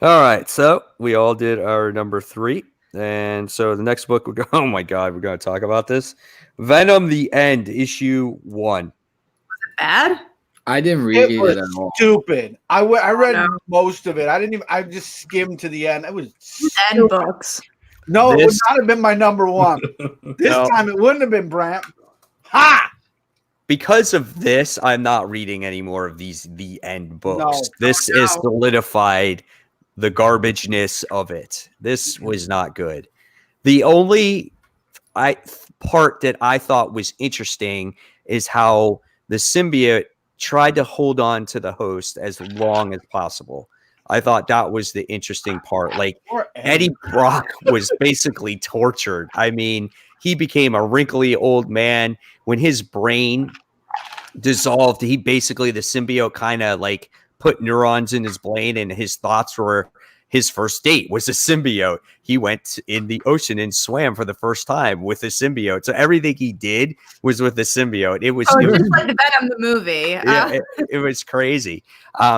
all right, so we all did our number 3, and so the next book oh my god, we're going to talk about this. Venom: The End, issue 1. Bad? I didn't read It was it at all. stupid. I read No. most of it. I just skimmed to the end. It was End books. no, it would This- not have been my number 1. This No. time it wouldn't have been Brant. Ha! Because of this, I'm not reading any more of these The End books. No. This Oh, is no. solidified the garbageness of it. This was not good. The only part that I thought was interesting is how the symbiote tried to hold on to the host as long as possible. I thought that was the interesting part. Like Poor Eddie Brock was basically tortured. I mean, he became a wrinkly old man when his brain dissolved. He basically, the symbiote kind of like put neurons in his brain, and his thoughts were his first date was a symbiote. He went in the ocean and swam for the first time with a symbiote. So everything he did was with the symbiote. It was, Oh, it was just like the Venom the movie. yeah, it was crazy.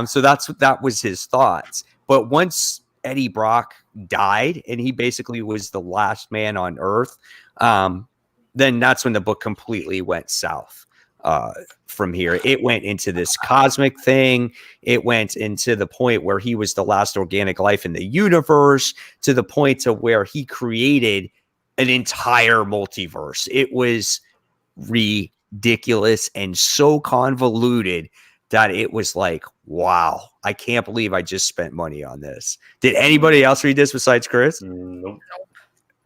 So that was his thoughts. But once Eddie Brock died and he basically was the last man on Earth, then that's when the book completely went south. From here, it went into this cosmic thing. It went into the point where he was the last organic life in the universe, to the point to where he created an entire multiverse. It was ridiculous and so convoluted that it was like, wow, I can't believe I just spent money on this. Did anybody else read this besides Chris? Nope.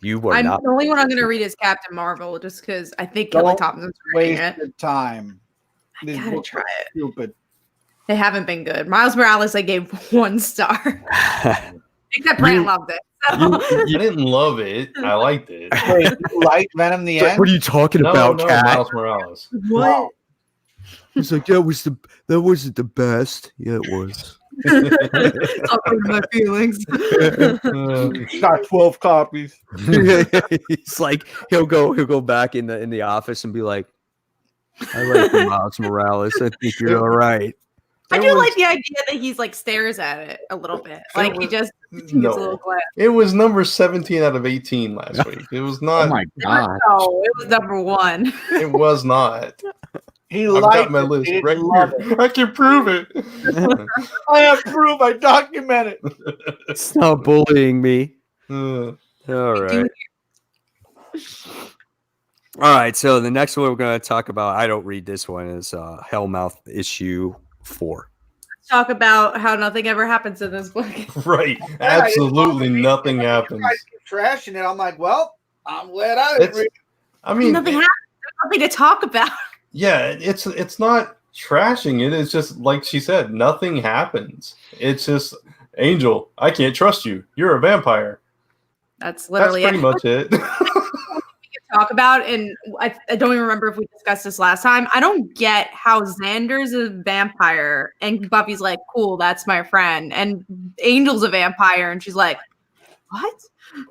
You were The not. only one I'm going to read is Captain Marvel, just because I think Kelly Don't Thompson's reading Waste it. your time. I These gotta books try are it. Stupid. They haven't been good. Miles Morales, I gave 1 star. Except Brant loved it. So. I didn't love it. I liked it. Wait, you like Venom the End? What are you talking No, about, no, Cat? Miles Morales. What? He's like, that wasn't the best. Yeah, it was. I'll go to my feelings. Got 12 copies. He's like, he'll go back in the office and be like, I like the Miles Morales. I think you're all right. I It do was- like the idea that he's like stares at it a little bit. Like he just gives a little No, glance. it was number 17 out of 18 last week. It was Oh not. my god. No, it was number 1. It was not. He I've liked got my it. list He didn't right love here. I can prove it. I have proof. I document it. Stop bullying me. Uh, All right. All right. So the next one we're going to talk about, I don't read this one, is Hellmouth issue 4. Talk about how nothing ever happens in this book. right. Absolutely nothing happens. I keep trashing it. I'm like, well, I'm glad I didn't It's- read. I mean, nothing happened. There's nothing to talk about. Yeah, it's not trashing it. It's just like she said, nothing happens. It's just Angel, I can't trust you. You're a vampire. That's literally pretty much it. Talk about, and I don't even remember if we discussed this last time. I don't get how Xander's a vampire and Buffy's like, cool, that's my friend, and Angel's a vampire, and she's like, what?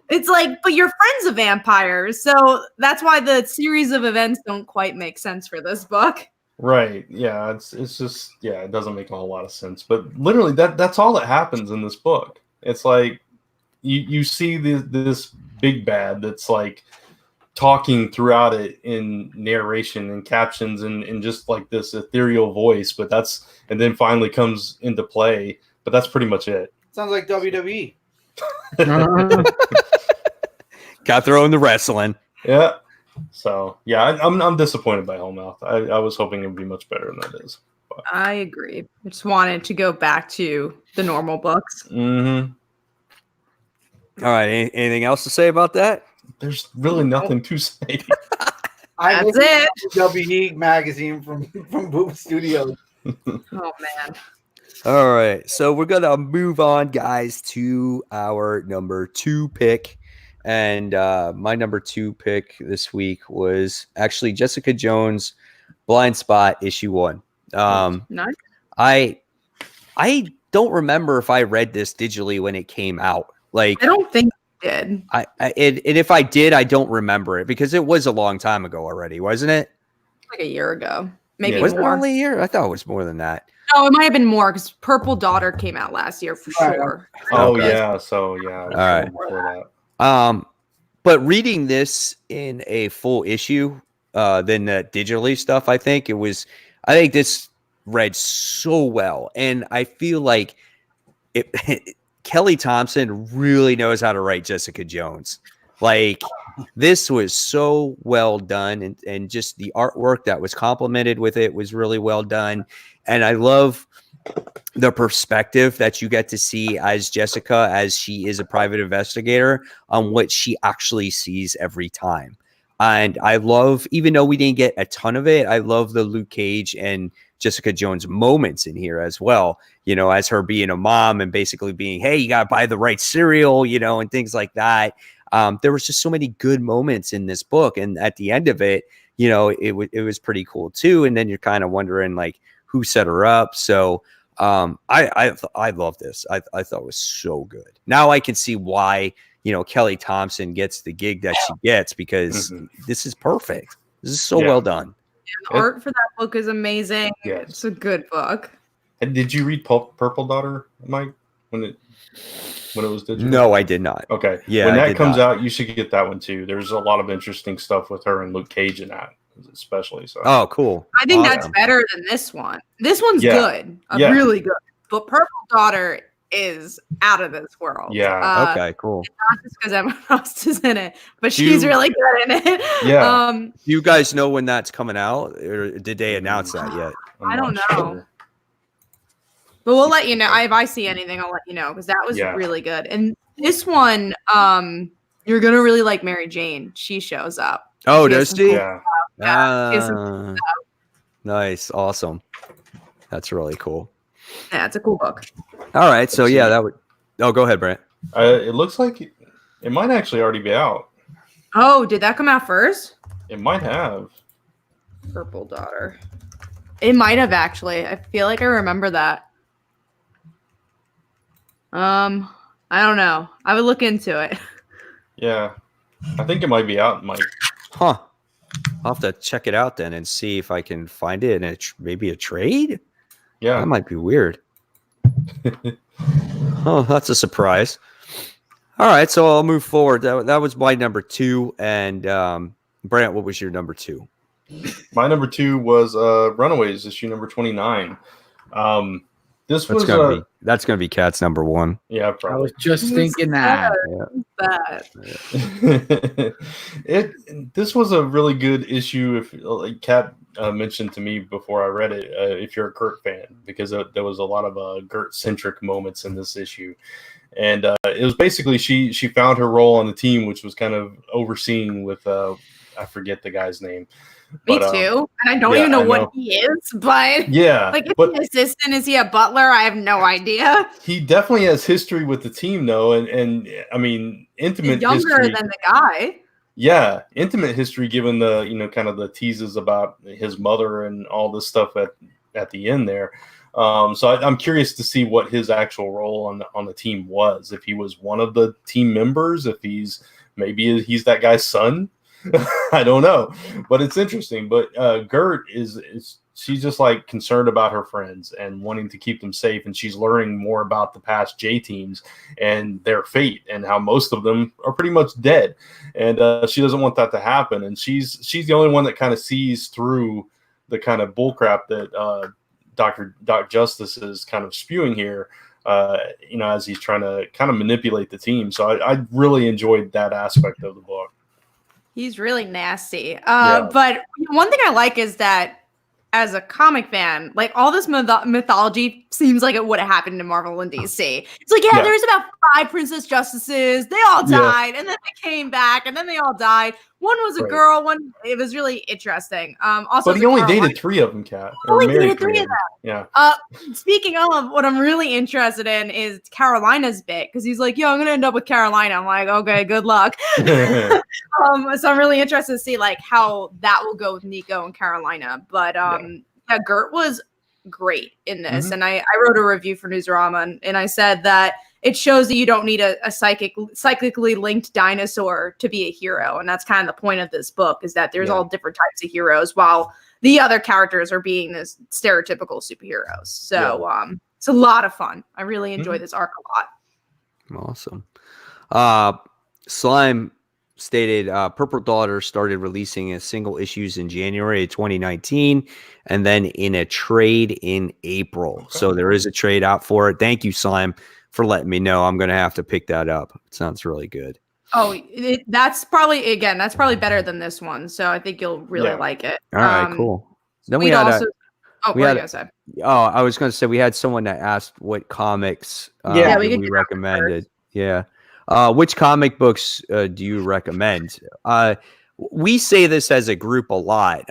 It's like, but your friend's a vampire, so that's why the series of events don't quite make sense for this book. Right. Yeah. It's just, yeah, it doesn't make a whole lot of sense. But literally, that's all that happens in this book. It's like you see this big bad that's like talking throughout it in narration and captions and just like this ethereal voice, and then finally comes into play. But that's pretty much it. Sounds like WWE. Got thrown the wrestling. Yeah. So yeah, I'm disappointed by Hellmouth. I was hoping it would be much better than it is. But. I agree. I just wanted to go back to the normal books. Mm-hmm. All right. Anything else to say about that? There's really nothing to say. That's it. WWE magazine from Boom Studios. Oh man. All right. So we're gonna move on, guys, to our number 2 pick. And my number 2 pick this week was actually Jessica Jones' Blindspot issue 1. Nice. I don't remember if I read this digitally when it came out. Like, I don't think I did. And if I did, I don't remember it because it was a long time ago already, wasn't it? Like a year ago, maybe Was it more. only a year? I thought it was more than that. No, it might have been more because Purple Daughter came out last year for sure. Oh Okay. yeah, so yeah. All right. But reading this in a full issue, than the digitally stuff, I think this read so well, and I feel like Kelly Thompson really knows how to write Jessica Jones. Like, this was so well done, and just the artwork that was complemented with it was really well done. And I love the perspective that you get to see as Jessica, as she is a private investigator, on what she actually sees every time. And I love, even though we didn't get a ton of it, I love the Luke Cage and Jessica Jones moments in here as well, you know, as her being a mom and basically being, hey, you got to buy the right cereal, you know, and things like that. There was just so many good moments in this book. And at the end of it, you know, it was pretty cool too. And then you're kind of wondering, like, who set her up. So I love this. I thought it was so good. Now I can see why, you know, Kelly Thompson gets the gig that she gets, because this is perfect. This is so well done. The art for that book is amazing. Yes. It's a good book. And did you read Purple Daughter, Mike, when it was digital? No, I did not. Okay. Yeah, when I that did comes not. out, you should get that one too. There's a lot of interesting stuff with her and Luke Cage in that, especially. So. Oh, cool. I think Awesome. that's better than this one. This one's good. Yeah. Really good. But Purple Daughter is out of this world. Yeah. Okay, cool. Not just because Emma Frost is in it, but she's really good in it. Yeah. Do you guys know when that's coming out, or did they announce that yet? I don't know. But we'll let you know. If I see anything, I'll let you know, because that was really good. And this one, you're gonna really like Mary Jane. She shows up. Oh, does she? Yeah. Nice, awesome. That's really cool. Yeah, it's a cool book. All right, so yeah, that would. Oh, go ahead, Brent. It looks like it might actually already be out. Oh, did that come out first? It might have. Purple Daughter. It might have actually. I feel like I remember that. I don't know. I would look into it. Yeah, I think it might be out, Mike. Huh. I'll have to check it out then and see if I can find it in maybe a trade. Yeah, that might be weird. Oh, that's a surprise. All right, so I'll move forward. That was my number 2. And Brant, what was your number 2? My number 2 was Runaways, issue number 29. That's gonna be Kat's number 1. Yeah, probably. I was just thinking that. This was a really good issue. If, like Kat mentioned to me before I read it, if you're a Gert fan, because there was a lot of Gert-centric moments in this issue. And it was basically she found her role on the team, which was kind of overseeing with I forget the guy's name. Me too. And I don't even know what he is, but like, is he an assistant? Is he a butler? I have no idea. He definitely has history with the team, though, and I mean, intimate. He's younger history, than the guy. Yeah, intimate history, given the kind of the teases about his mother and all this stuff at the end there. So I'm curious to see what his actual role on the team was. If he was one of the team members, if maybe he's that guy's son. I don't know, but it's interesting. But Gert she's just like concerned about her friends and wanting to keep them safe, and she's learning more about the past J teams and their fate and how most of them are pretty much dead, and she doesn't want that to happen. And she's the only one that kind of sees through the kind of bullcrap that Doc Justice is kind of spewing here. As he's trying to kind of manipulate the team. So I really enjoyed that aspect of the book. He's really nasty. But one thing I like is that as a comic fan, like all this mythology seems like it would have happened in Marvel and DC. It's like, there's about 5 Princess Justices. They all died, and then they came back, and then they all died. One was a girl. It was really interesting. Also, but he only dated 3 of them, Kat. Only dated 3 of them. Yeah. Speaking of, what I'm really interested in is Carolina's bit, because he's like, I'm gonna end up with Carolina. I'm like, okay, good luck. So I'm really interested to see like how that will go with Nico and Carolina. But Gert was great in this, and I wrote a review for Newsarama, and I said that it shows that you don't need a psychically linked dinosaur to be a hero. And that's kind of the point of this book, is that there's all different types of heroes while the other characters are being this stereotypical superheroes. So it's a lot of fun. I really enjoy this arc a lot. Awesome. Slime stated Purple Daughter started releasing single issues in January of 2019 and then in a trade in April. Okay. So there is a trade out for it. Thank you, Slime, for letting me know. I'm going to have to pick that up. It sounds really good. Oh, that's probably better than this one. So I think you'll really like it. All right, cool. Then we had also. I was going to say we had someone that asked what comics we recommended. Yeah. Which comic books do you recommend? We say this as a group a lot.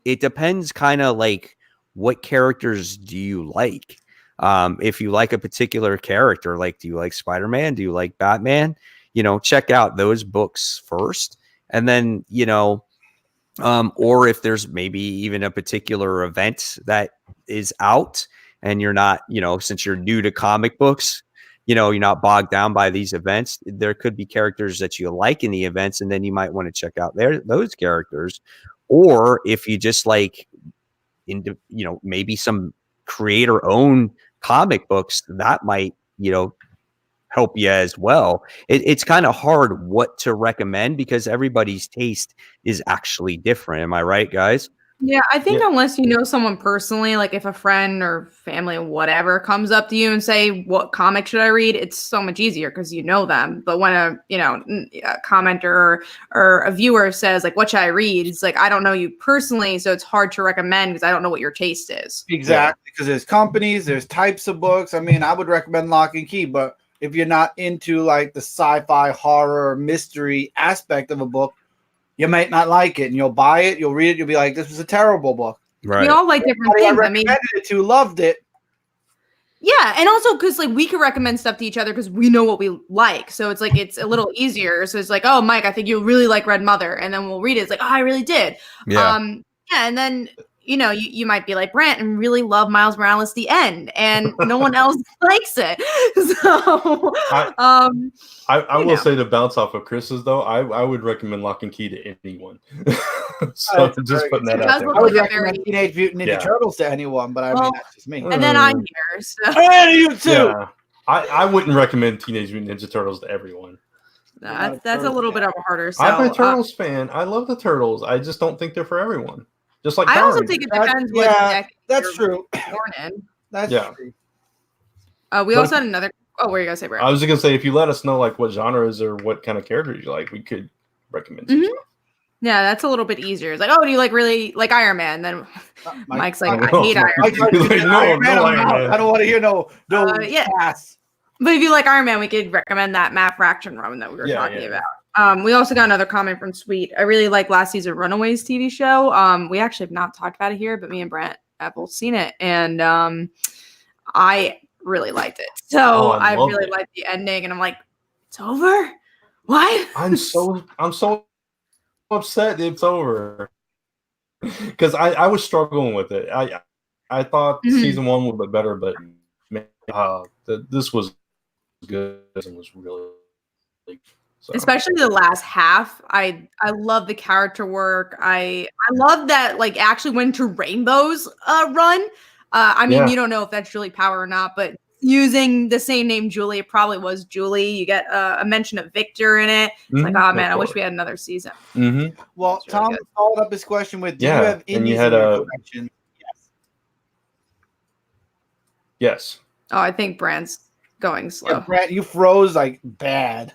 It depends kind of like what characters do you like? If you like a particular character, like do you like Spider-Man? Do you like Batman? Check out those books first. And then, or if there's maybe even a particular event that is out and you're not, since you're new to comic books, you're not bogged down by these events. There could be characters that you like in the events, and then you might want to check out those characters. Or if you just like, maybe some creator-owned comic books, that might, help you as well. It's kind of hard what to recommend because everybody's taste is actually different. Am I right, guys? Yeah, I think unless you know someone personally, like if a friend or family or whatever comes up to you and say, what comic should I read? It's so much easier because you know them. But when a commenter or a viewer says, like, what should I read? It's like, I don't know you personally, so it's hard to recommend because I don't know what your taste is. Exactly, because there's companies, there's types of books. I mean, I would recommend Lock and Key, but if you're not into like the sci-fi, horror, mystery aspect of a book, you might not like it, and you'll buy it, you'll read it, you'll be like, this was a terrible book. Right. We all like different things. I recommended it to, loved it. Yeah, and also because like we can recommend stuff to each other because we know what we like. So it's like it's a little easier. So it's like, oh, Mike, I think you'll really like Red Mother, and then we'll read it. It's like, oh, I really did. Yeah. And then you might be like Brant and really love Miles Morales the end, and no one else likes it. So I will say, to bounce off of Chris's though, I would recommend Lock and Key to anyone. So just putting that out there. I would recommend Teenage Mutant Ninja Turtles to anyone, but I mean that's just me. And then I'm here. So. Hey, you too. Yeah. I wouldn't recommend Teenage Mutant Ninja Turtles to everyone. That's a little bit of a harder sell. I'm a Turtles fan. I love the Turtles. I just don't think they're for everyone. Just like I also think it depends what deck that's true. Born in. That's true. We also had another. Oh, what are you gonna say, Brad? I was just gonna say, if you let us know like what genres or what kind of characters you like, we could recommend some stuff. Yeah, that's a little bit easier. It's like, oh, do you really like Iron Man? Then Mike's like, I hate Iron Man. No Iron Man. I don't want to hear no. But if you like Iron Man, we could recommend that Matt Fraction run that we were talking about. We also got another comment from Sweet. I really like last season Runaways TV show. We actually have not talked about it here, but me and Brent have both seen it, and I really liked it. So I really liked the ending, and I'm like, it's over? What? I'm so upset it's over. Because I was struggling with it. I thought season 1 would be better, but man, this was good and was really so. Especially the last half. I love the character work. I love that like actually went to Rainbow's run. I mean, you don't know if that's Julie Power or not, but using the same name Julie, it probably was Julie. You get a mention of Victor in it. It's like, oh man, I wish we had another season. Well, really Tom followed up his question with, do you have indies and you had in your collection? Yes. Oh, I think Brand's going slow. Yeah, Brand, you froze like bad.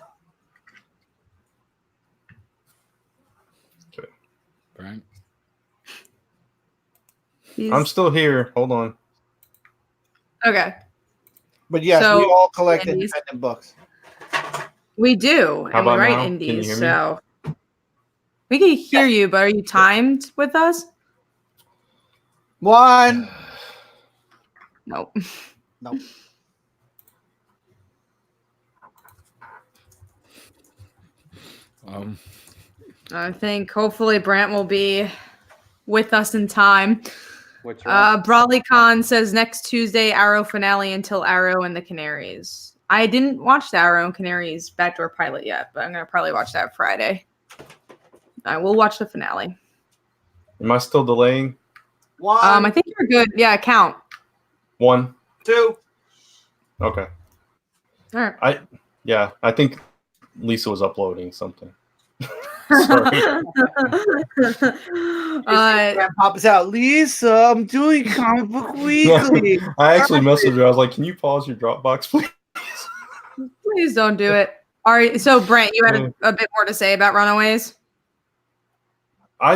Okay. Brand. I'm still here. Hold on. Okay. But yes, So, we all collect indies. independent books. We do, How and we about write now? Can you indies. hear me? So we can hear you, but are you timed with us? 1. Nope. Nope. I think hopefully Brant will be with us in time. What's wrong? Brawley Khan says next Tuesday, Arrow finale until Arrow and the Canaries. I didn't watch the Arrow and Canaries backdoor pilot yet, but I'm going to probably watch that Friday. I will watch the finale. Am I still delaying? 1, I think you're good. Yeah, count. 1. 2. Okay. All right. I think Lisa was uploading something. Sorry. Pop us out, Lisa. I'm doing Comic Book Weekly. I actually messaged her. I was like, "Can you pause your Dropbox, please?" Please don't do it. All right. So, Brent, you had a bit more to say about Runaways? I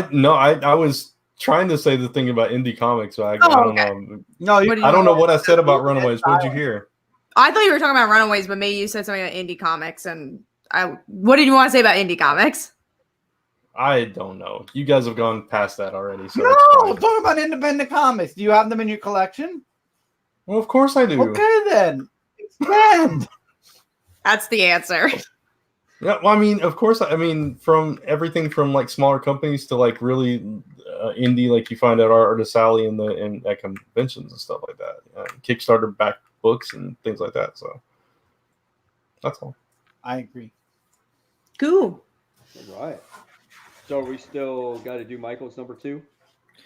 was trying to say the thing about indie comics, but I don't know. No, I don't know what I said about Runaways. What did you hear? I thought you were talking about Runaways, but maybe you said something about indie comics. And what did you want to say about indie comics? I don't know. You guys have gone past that already. So no, I'm talking about independent comics. Do you have them in your collection? Well, of course I do. Okay, then. Expand. That's the answer. Yeah, well, I mean, of course. I mean, from everything from like smaller companies to like really indie, like you find at Artist Alley and at conventions and stuff like that. Kickstarter back books and things like that. So that's all. I agree. Cool. All right. So we still got to do Michael's number 2?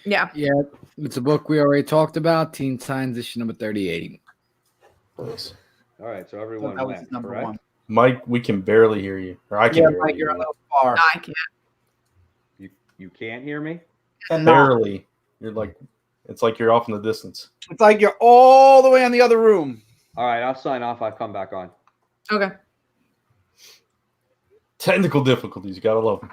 Yeah. Yeah, it's a book we already talked about. Teen Titans issue number 38. Nice. All right. So everyone That was went, number correct? 1. Mike, we can barely hear you. Or I can Yeah, barely Mike, hear you're a you. little far. No, I can't. You can't hear me? And Barely. You're like, it's like you're off in the distance. it's like you're all the way in the other room. All right. I'll sign off. I'll come back on. Okay. Technical difficulties. You gotta love them.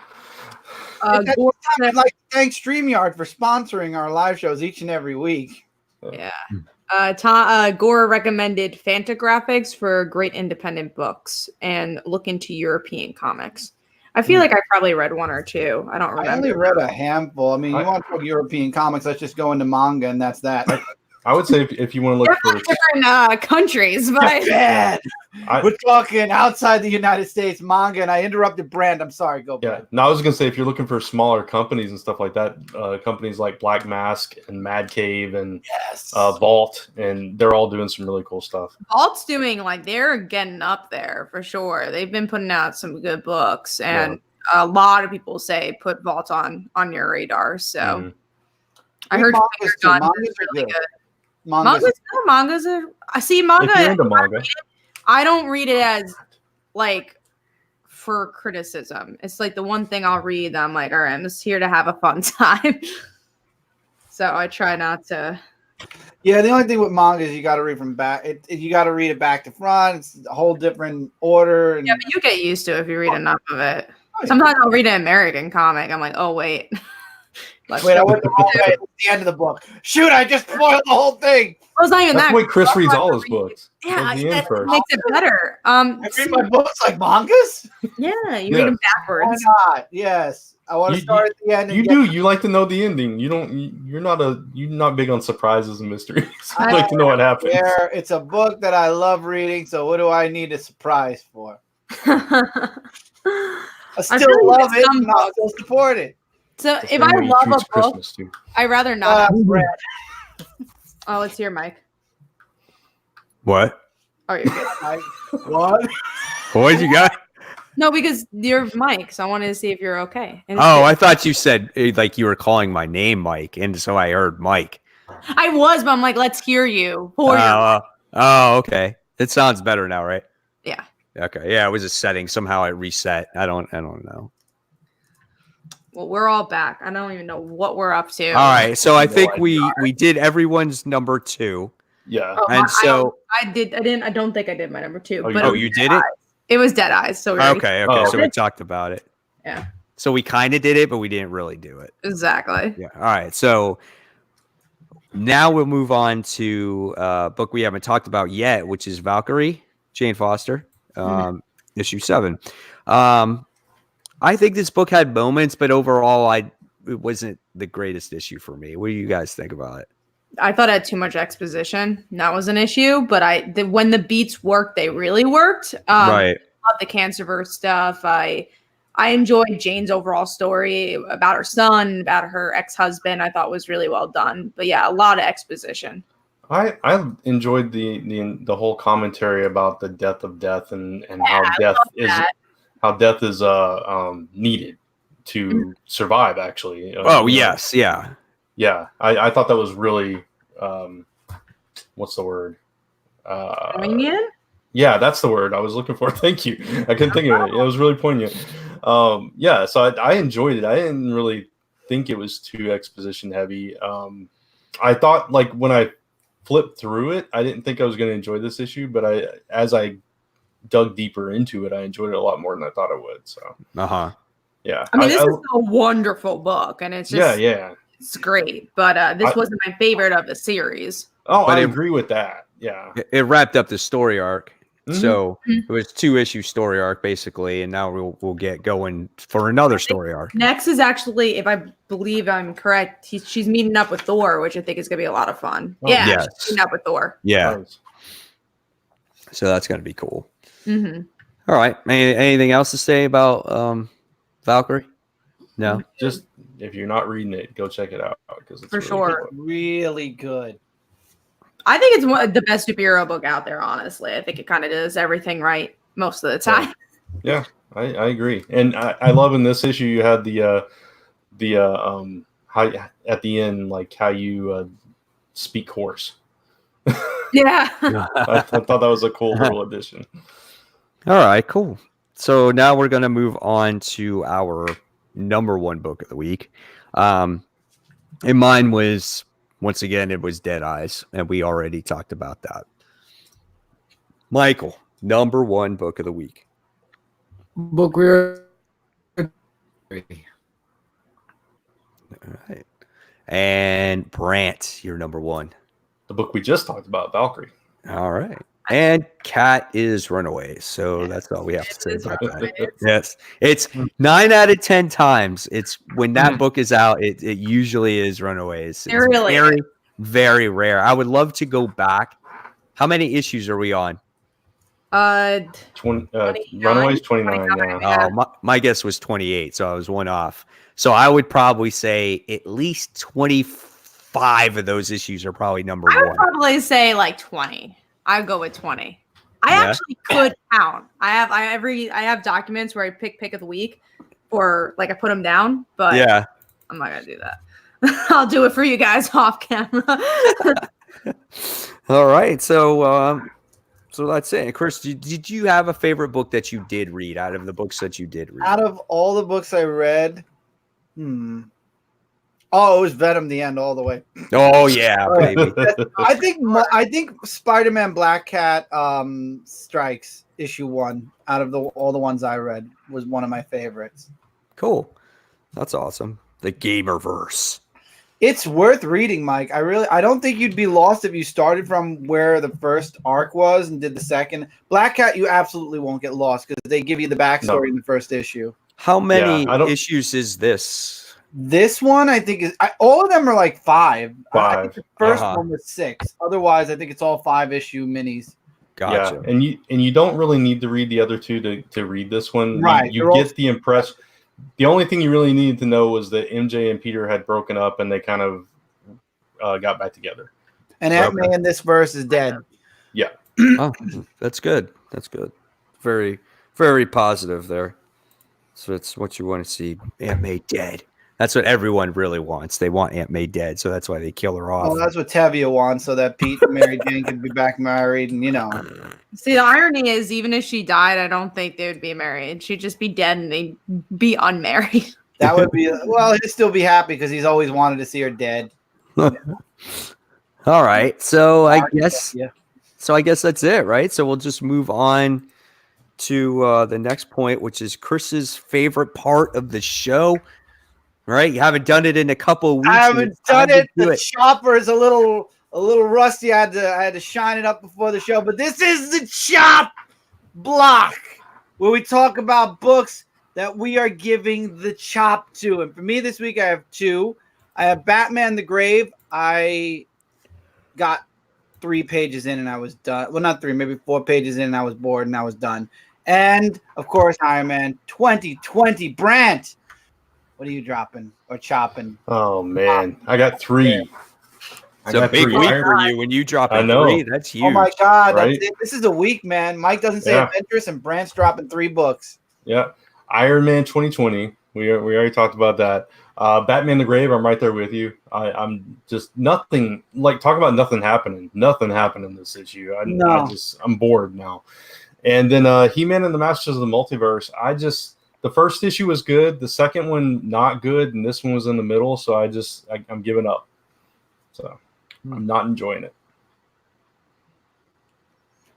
Gore I'd like to thank StreamYard for sponsoring our live shows each and every week. Yeah. Gore recommended Fantagraphics for great independent books and look into European comics. I feel like I probably read 1 or 2. I don't remember. I only read a handful. I mean, you want to talk European comics, let's just go into manga, and that's that. I would say if you want to look They're for from different countries, but Bad. We're talking outside the United States manga, and I interrupted Brand. I'm sorry. Go, Brand. no, I was gonna say if you're looking for smaller companies and stuff like that, companies like Black Mask and Mad Cave and Vault, and they're all doing some really cool stuff. Vault's doing they're getting up there for sure. They've been putting out some good books, and a lot of people say put Vault on your radar. So I heard mangas too. Guns Mangas is are really good. good. Mangas are. I see manga. If you're into manga, I don't read it as for criticism. It's like the one thing I'll read that I'm like, all right, I'm just here to have a fun time. So I try not to. Yeah, the only thing with manga is you got to read from back. You got to read it back to front. It's a whole different order. And, Yeah, but you get used to it if you read enough of it. Sometimes I'll read an American comic. I'm like, oh wait, Wait, I went the wrong way. At the end of the book. Shoot, I just spoiled the whole thing. Well, it's not even That's that. why Chris reads all his books. Yeah, Like the end that first. makes it better. I read my books like mangas. Yeah, you Yeah. read them Why backwards. not? Yes, I want to You- start at the end. And You get- do. You like to know the ending. You don't. You're not big on surprises and mysteries. You I like to know what happens. Where it's a book that I love reading, so what do I need a surprise for? I still feel like love it. some And I'll still support it. So That's if when I we love a choose book, Christmas too. I'd rather not. Brett. Oh, let's hear Mike. What? Oh, you're good. What? What you got? No, because you're Mike, so I wanted to see if you're okay. And Oh, I thought you said like you were calling my name, Mike, and so I heard Mike. I was, but I'm like, let's hear you. Oh, okay. It sounds better now, right? Yeah. Okay. Yeah, it was a setting. Somehow it reset. I don't know. Well, we're all back. I don't even know what we're up to. All right. So I think idea. we did everyone's number 2. Yeah. Oh, And so I don't think I did my number 2. Oh, But you did it? It was Dead Eyes. So we already- Okay. Oh, So we talked about it. Yeah. So we kind of did it, but we didn't really do it. Exactly. Yeah. All right. So now we'll move on to a book we haven't talked about yet, which is Valkyrie, Jane Foster, issue 7. I think this book had moments, but overall, it wasn't the greatest issue for me. What do you guys think about it? I thought I had too much exposition. That was an issue, but when the beats worked, they really worked. Right. I love the Cancerverse stuff. I enjoyed Jane's overall story about her son, about her ex-husband. I thought was really well done. But yeah, a lot of exposition. I enjoyed the whole commentary about the death of death and how death is needed to survive. Actually. Oh yes, yeah. Yeah, I thought that was really what's the word? Poignant? Yeah, that's the word I was looking for. Thank you. I couldn't think of it. It was really poignant. Yeah, so I enjoyed it. I didn't really think it was too exposition heavy. I thought like when I flipped through it, I didn't think I was going to enjoy this issue, but as I dug deeper into it, I enjoyed it a lot more than I thought I would. So, yeah. I mean, this is a wonderful book, and it's just it's great. But this wasn't my favorite of the series. Oh, but I agree with that. Yeah, it wrapped up the story arc. Mm-hmm. So it was 2-issue story arc basically, and now we'll get going for another story arc. Next is actually, if I believe I'm correct, she's meeting up with Thor, which I think is going to be a lot of fun. Oh, yeah, yes. she's meeting up with Thor. Yeah. Nice. So that's going to be cool. Mm-hmm. All right. Anything else to say about Valkyrie? No. Just if you're not reading it, go check it out because it's For really sure. cool. Really good. I think it's one of the best superhero book out there, honestly. I think it kind of does everything right most of the time. Yeah, I agree, and I love in this issue you had the how at the end like how you speak horse. Yeah. I thought that was a cool little addition. All right, cool. So now we're going to move on to our number 1 book of the week. And mine was, once again, it was Dead Eyes, and we already talked about that. Michael, number 1 book of the week. Book we're All right. And Brant, you're number 1. The book we just talked about, Valkyrie. All right. And Cat is Runaways. So that's all we have to say about that. Yes. It's 9 out of 10 times. It's when that book is out, it usually is Runaways. It's Really? very, very rare. I would love to go back. How many issues are we on? 20, 29? Runaways 29. Yeah. Yeah. My guess was 28, so I was 1 off. So I would probably say at least 25 of those issues are probably number I would 1. probably say like 20. I'd go with 20. I actually could count. I have documents where I pick of the week, or like I put them down, but Yeah. I'm not gonna do that. I'll do it for you guys off camera. All right. So that's it. Chris, did you have a favorite book that you did read out of the books that you did read? Out of all the books I read, oh, it was Venom the end all the way. Oh yeah, baby. I think Spider-Man Black Cat Strikes issue 1 out of all the ones I read was one of my favorites. Cool. That's awesome. The Gamerverse. It's worth reading, Mike. I don't think you'd be lost if you started from where the first arc was and did the second. Black Cat, you absolutely won't get lost because they give you the backstory in the first issue. How many issues is this? This one, I think, is all of them are like 5. I think the first one was 6. Otherwise, I think it's all 5-issue minis. Gotcha. Yeah, and you don't really need to read the other 2 to read this one. Right. You get the impression. The only thing you really needed to know was that MJ and Peter had broken up and they kind of got back together. And Aunt May in this verse is dead. Yeah. Oh, that's good. That's good. Very, very positive there. So it's what you want to see. Aunt May dead. That's what everyone really wants. They want Aunt May dead, so that's why they kill her off. Oh, that's what Tevye wants, so that Pete and Mary Jane could be back married, and See, the irony is, even if she died, I don't think they would be married. She'd just be dead, and they'd be unmarried. That would be he'd still be happy because he's always wanted to see her dead. All right, so I guess that's it, right? So we'll just move on to the next point, which is Chris's favorite part of the show. Right, you haven't done it in a couple of weeks. I haven't done it. The chopper is a little rusty. I had to shine it up before the show, but this is the chop block where we talk about books that we are giving the chop to. And for me this week, I have 2. I have Batman the Grave. I got 3 pages in and I was done. Well, not 3, maybe 4 pages in and I was bored and I was done. And of course, Iron Man 2020. Brant, what are you dropping or chopping? Oh man, I got 3. It's a big week for you when you drop a 3. That's huge. Oh my God, right? This is a week, man. Mike doesn't say Adventurous, and Brant's dropping 3 books. Yeah, Iron Man 2020. We already talked about that. Batman the Grave. I'm right there with you. I'm just nothing. Like talk about nothing happening. Nothing happened in this issue. I'm bored now. And then He-Man and the Masters of the Multiverse. The first issue was good. The second one, not good. And this one was in the middle. So I'm giving up. So I'm not enjoying it.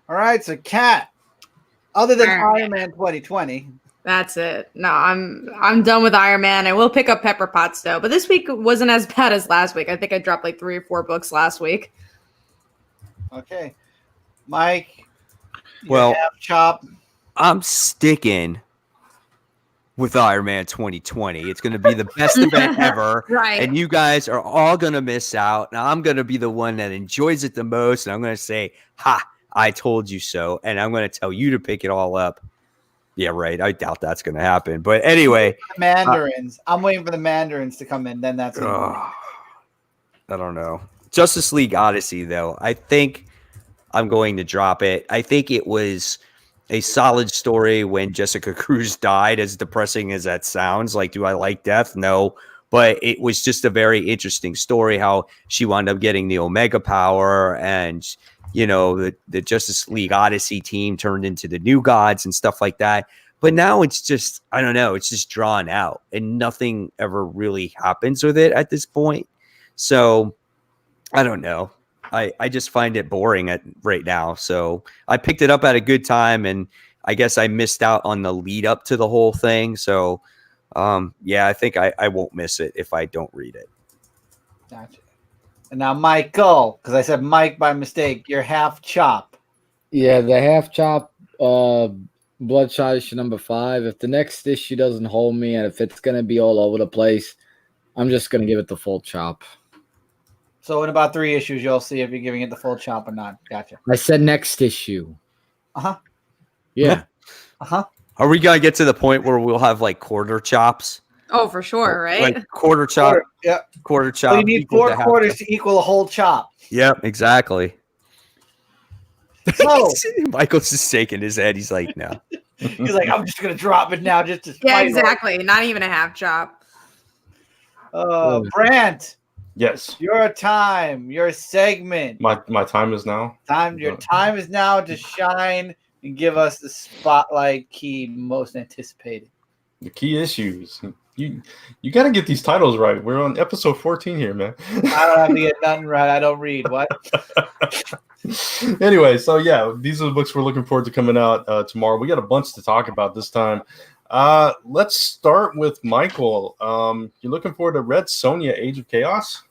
All right. So, Kat, other than Iron Man 2020. That's it. No, I'm done with Iron Man. I will pick up Pepper Potts, though. But this week wasn't as bad as last week. I think I dropped like 3 or 4 books last week. Okay. Mike, well, chop. I'm sticking with Iron Man 2020. It's going to be the best event ever. Right. And you guys are all going to miss out. And I'm going to be the one that enjoys it the most. And I'm going to say, ha, I told you so. And I'm going to tell you to pick it all up. Yeah, right. I doubt that's going to happen. But anyway. Mandarins. I'm waiting for the Mandarins to come in. Then that's I don't know. Justice League Odyssey, though. I think I'm going to drop it. I think it was a solid story when Jessica Cruz died, as depressing as that sounds. Like, do I like death? No. But it was just a very interesting story, how she wound up getting the Omega power and, the Justice League Odyssey team turned into the New Gods and stuff like that. But now it's just, I don't know, it's just drawn out and nothing ever really happens with it at this point. So I don't know. I just find it boring right now. So I picked it up at a good time, and I guess I missed out on the lead up to the whole thing. So, I think I won't miss it if I don't read it. Gotcha. And now, Michael, because I said Mike by mistake, you're half chop. Yeah, the half chop, Bloodshot issue number 5. If the next issue doesn't hold me, and if it's going to be all over the place, I'm just going to give it the full chop. So in about 3 issues, you'll see if you're giving it the full chop or not. Gotcha. I said next issue. Uh-huh. Yeah. Uh-huh. Are we going to get to the point where we'll have like quarter chops? Oh, for sure, right? Like quarter chop. Quarter chop. So you need 4 quarters to equal a whole chop. Yep, exactly. So Michael's just shaking his head. He's like, no. He's like, I'm just going to drop it now just to Yeah, exactly. Not even a half chop. Brant. Yes. Your time, your segment. My time is now. Your time is now to shine and give us the spotlight key most anticipated. The key issues. You got to get these titles right. We're on episode 14 here, man. I don't have to get nothing right. I don't read. What? Anyway, so yeah, these are the books we're looking forward to coming out tomorrow. We got a bunch to talk about this time. Let's start with Michael. You're looking forward to Red Sonja Age of Chaos?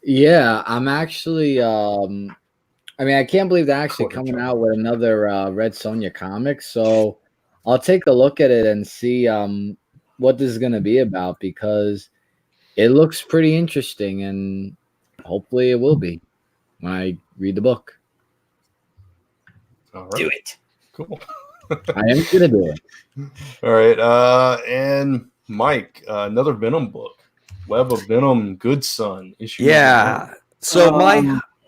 Yeah, I'm actually. I mean, I can't believe they're actually coming out with another Red Sonja comic. So I'll take a look at it and see what this is going to be about, because it looks pretty interesting, and hopefully it will be when I read the book. All right. Do it. Cool. I am going to do it. All right. And Mike, another Venom book. Web of Venom, Good Son issue. Yeah. So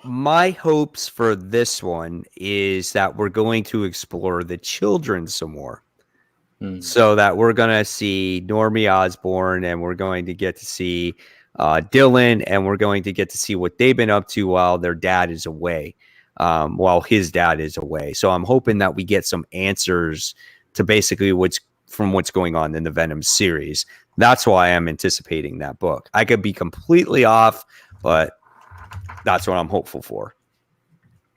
my hopes for this one is that we're going to explore the children some more. So that we're going to see Normie Osborn, and we're going to get to see Dylan, and we're going to get to see what they've been up to while their dad is away, while his dad is away. So I'm hoping that we get some answers to basically what's going on in the Venom series. That's why I'm anticipating that book. I could be completely off, but that's what I'm hopeful for.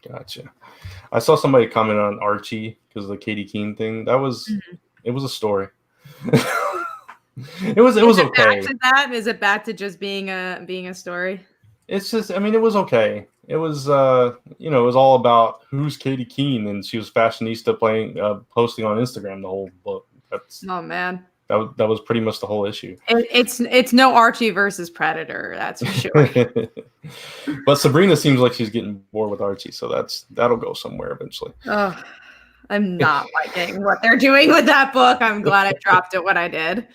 Gotcha. I saw somebody comment on Archie because of the Katie Keene thing. That was it was a story. it was okay. Back to that? Is it back to just being a story? It's just, I mean, it was okay. It was it was all about who's Katie Keene, and she was fashionista posting on Instagram the whole book. Oh man. That was pretty much the whole issue. It's no Archie versus Predator, that's for sure. But Sabrina seems like she's getting bored with Archie, so that'll go somewhere eventually. Oh, I'm not liking what they're doing with that book. I'm glad I dropped it when I did.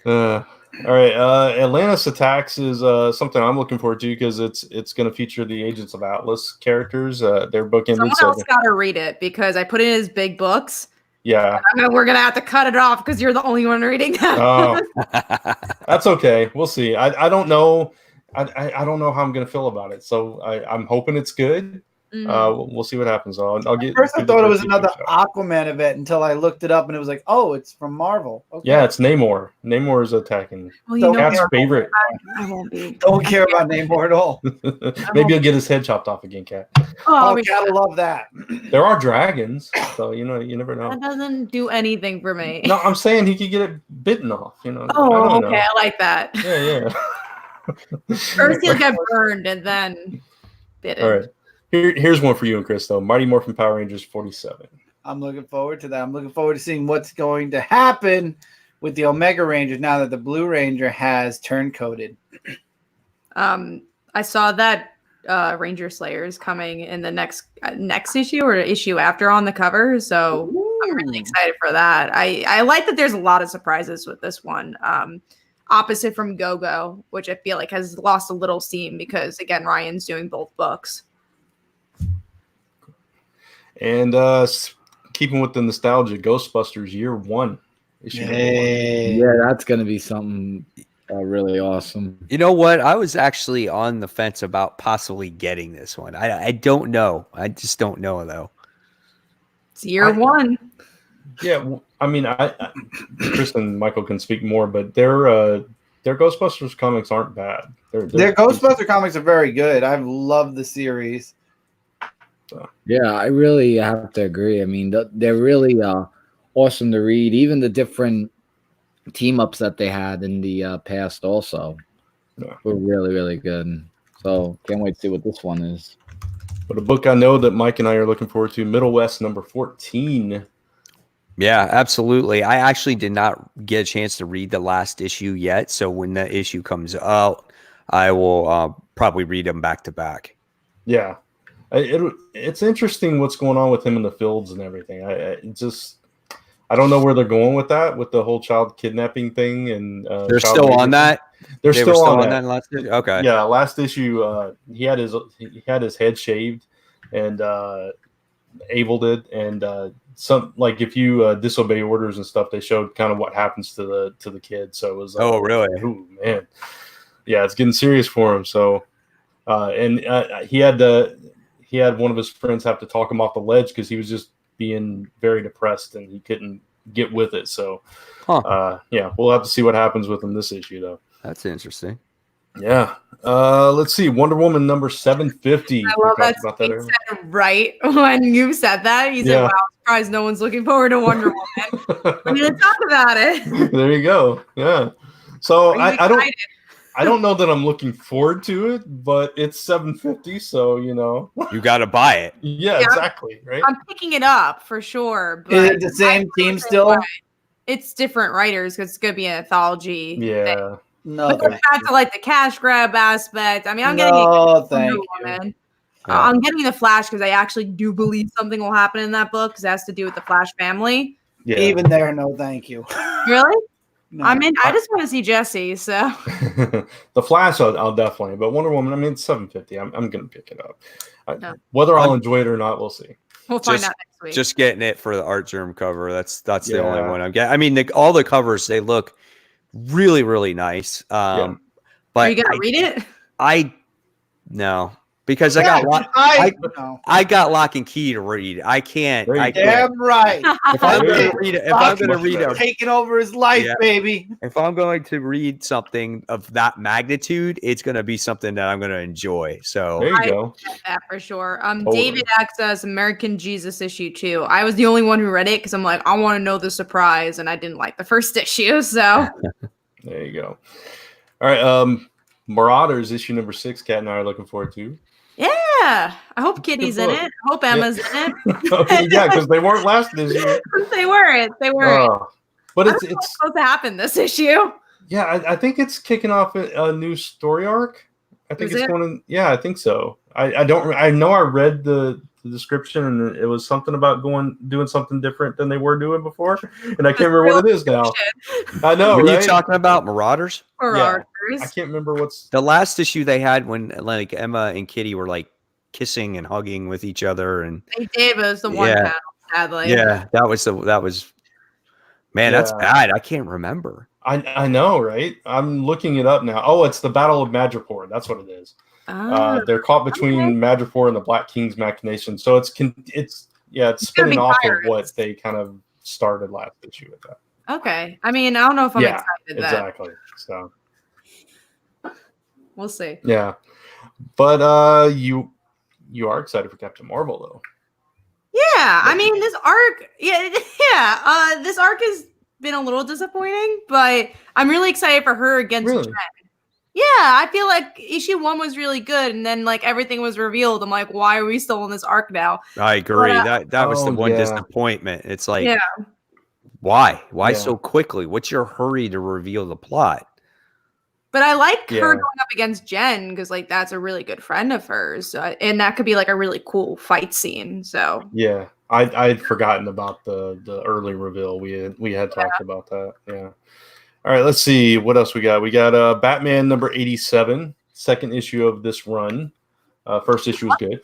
All right, Atlantis Attacks is something I'm looking forward to because it's going to feature the Agents of Atlas characters. Their book ended. Someone else got to read it because I put it in his big books. Yeah, we're gonna have to cut it off because you're the only one reading that. Oh, that's okay. We'll see. I don't know. I don't know how I'm gonna feel about it. So I'm hoping it's good. We'll see what happens. I'll get. First, I thought it was another Aquaman event until I looked it up and it was like, oh, it's from Marvel. Okay. Yeah, it's Namor. Namor is attacking. Well, Cat's favorite. I won't be. Don't care about Namor at all. Maybe you'll get his head chopped off again, Cat. Oh, Cat will love that. There are dragons, so you never know. That doesn't do anything for me. No, I'm saying he could get it bitten off. Oh, okay, I like that. Yeah. First he'll get burned and then bitten. All right. Here's one for you and Chris, though. Mighty Morphin Power Rangers 47. I'm looking forward to that. I'm looking forward to seeing what's going to happen with the Omega Rangers now that the Blue Ranger has turncoated. I saw that Ranger Slayer is coming in the next issue or issue after on the cover, so I'm really excited for that. I like that there's a lot of surprises with this one. Opposite from Go-Go, which I feel like has lost a little steam because, again, Ryan's doing both books. And keeping with the nostalgia, Ghostbusters Year 1. Yeah, that's going to be something really awesome. You know what? I was actually on the fence about possibly getting this one. I don't know. I just don't know, though. It's year 1. Yeah, I mean, Chris and Michael can speak more, but their Ghostbusters comics aren't bad. Their Ghostbuster comics are very good. I've loved the series. Yeah, I really have to agree. I mean, they're really awesome to read. Even the different team ups that they had in the past also were really, really good. So can't wait to see what this one is. But a book I know that Mike and I are looking forward to, Middle West number 14. Yeah, absolutely. I actually did not get a chance to read the last issue yet. So when that issue comes out, I will probably read them back to back. Yeah. It's interesting what's going on with him in the fields and everything. I don't know where they're going with that, with the whole child kidnapping thing. And they're still on that. They're still on that last issue? Okay. Yeah, last issue he had his head shaved and abled it, and some, like, if you disobey orders and stuff, they showed kind of what happens to the kid. So it was like, oh really? Oh man, yeah, it's getting serious for him. So he had one of his friends have to talk him off the ledge because he was just being very depressed and he couldn't get with it. So, yeah, we'll have to see what happens with him this issue, though. That's interesting. Yeah. Let's see. Wonder Woman number 750. I love that. Said right when you said that. You said, wow, I'm surprised no one's looking forward to Wonder Woman. I'm going to talk about it. There you go. Yeah. So I I don't know that I'm looking forward to it, but it's $7.50, so You got to buy it. Yeah, exactly. Right. I'm picking it up for sure. But Is it the same team still? It's different writers because it's gonna be an anthology. Yeah. No, But going back to like the cash grab aspect, I mean, I'm getting thank you. Woman. I'm getting the Flash because I actually do believe something will happen in that book because it has to do with the Flash family. Yeah. Even there, no, thank you. Really? No. I mean, I just want to see Jesse. So The Flash, I'll definitely. But Wonder Woman, I mean, it's $7.50. I'm gonna pick it up. No. Whether I'll enjoy it or not, we'll see. we'll find out next week. Just getting it for the art germ cover. That's the only one I'm getting. I mean, all the covers, they look really, really nice. But are you gonna read it? No, because I got Lock and Key to read. I can't. Damn right. If I'm going to read it, taking over his life, baby. If I'm going to read something of that magnitude, it's going to be something that I'm going to enjoy. So there you go. That for sure. David Axa's American Jesus issue 2. I was the only one who read it because I'm like, I want to know the surprise, and I didn't like the first issue. So there you go. All right. Marauders issue number 6. Kat and I are looking forward to. Yeah, I hope Kitty's in it. I hope Emma's in it. Yeah, because they weren't last this year. They weren't. But it's supposed to happen this issue. Yeah, I think it's kicking off a new story arc. I think it's going to. Yeah, I think so. I know I read the description and it was something about doing something different than they were doing before, and I can't remember what it is now. I know. Are right? you talking about Marauders? Marauders. Yeah, I can't remember what's the last issue they had when like Emma and Kitty were like kissing and hugging with each other, and they did, but it was the one panel, sadly. Yeah, that was. Man, that's bad. I can't remember. I know, right? I'm looking it up now. Oh, it's the Battle of Madripoor. That's what it is. They're caught between Madripoor and the Black King's machination. So it's spinning off of what they kind of started last issue with that. Okay. I mean, I don't know if I'm excited. Exactly. So we'll see. Yeah, but you are excited for Captain Marvel though. Yeah, I mean this arc. This arc has been a little disappointing, but I'm really excited for her against Jen. Yeah, I feel like issue 1 was really good, and then like everything was revealed. I'm like, why are we still in this arc now? I agree. That was the one disappointment. It's like, why so quickly? What's your hurry to reveal the plot? But I like her going up against Jen because like that's a really good friend of hers, and that could be like a really cool fight scene. So yeah, I'd forgotten about the early reveal. We had talked about that. Yeah. All right, let's see what else we got. We got Batman number 87, second issue of this run. First issue was good.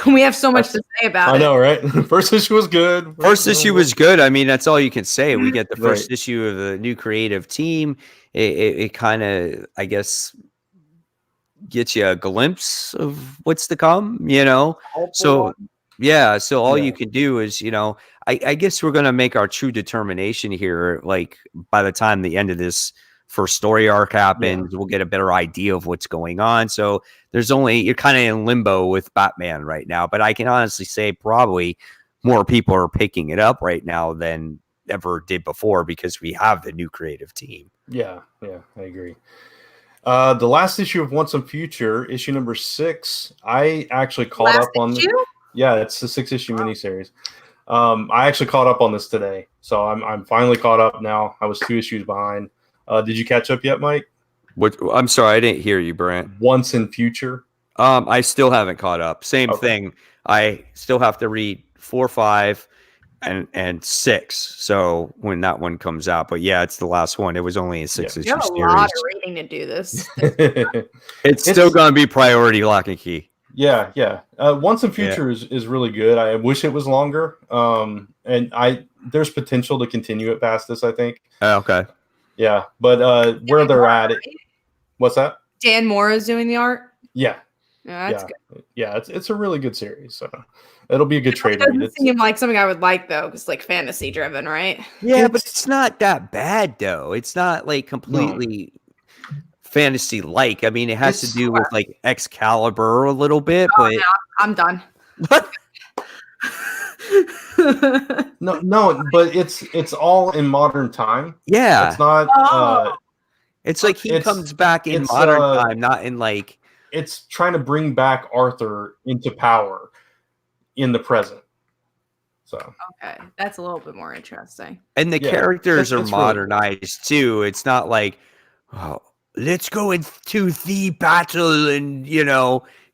We have so much to say about it. I know, right? First issue was good. First issue was good. I mean, that's all you can say. We get the first issue of the new creative team. It kind of, I guess, gets you a glimpse of what's to come, So, so all you can do is, I guess we're going to make our true determination here. Like by the time the end of this first story arc happens, we'll get a better idea of what's going on. So you're kind of in limbo with Batman right now, but I can honestly say probably more people are picking it up right now than ever did before because we have the new creative team. Yeah, I agree. The last issue of Once and Future, issue number 6, I actually caught up on. Yeah, it's the 6-issue miniseries. I actually caught up on this today, so I'm finally caught up now. I was 2 issues behind. Did you catch up yet, Mike? What? I'm sorry, I didn't hear you, Brant. Once in Future. I still haven't caught up. Same thing. I still have to read 4, 5, and 6. So when that one comes out, but yeah, it's the last one. It was only a 6-issue series. You have a lot of reading to do this. It's still going to be priority Lock and Key. Yeah. Once in Future is really good. I wish it was longer. And there's potential to continue it past this, I think. Okay. Yeah, but where they're at, what's that? Dan Moore is doing the art. Yeah, that's good. Yeah, it's a really good series. So it'll be a good trade. It doesn't seem like something I would like though, because like fantasy driven, right? Yeah, but it's not that bad though. It's not like completely fantasy like. I mean, it has to do with like Excalibur a little bit, but I'm done. No, but it's all in modern time. Yeah, it's not. It's like he comes back in modern time, not in like. It's trying to bring back Arthur into power in the present. So okay, that's a little bit more interesting. And the characters are modernized too. It's not like, oh, let's go into the battle and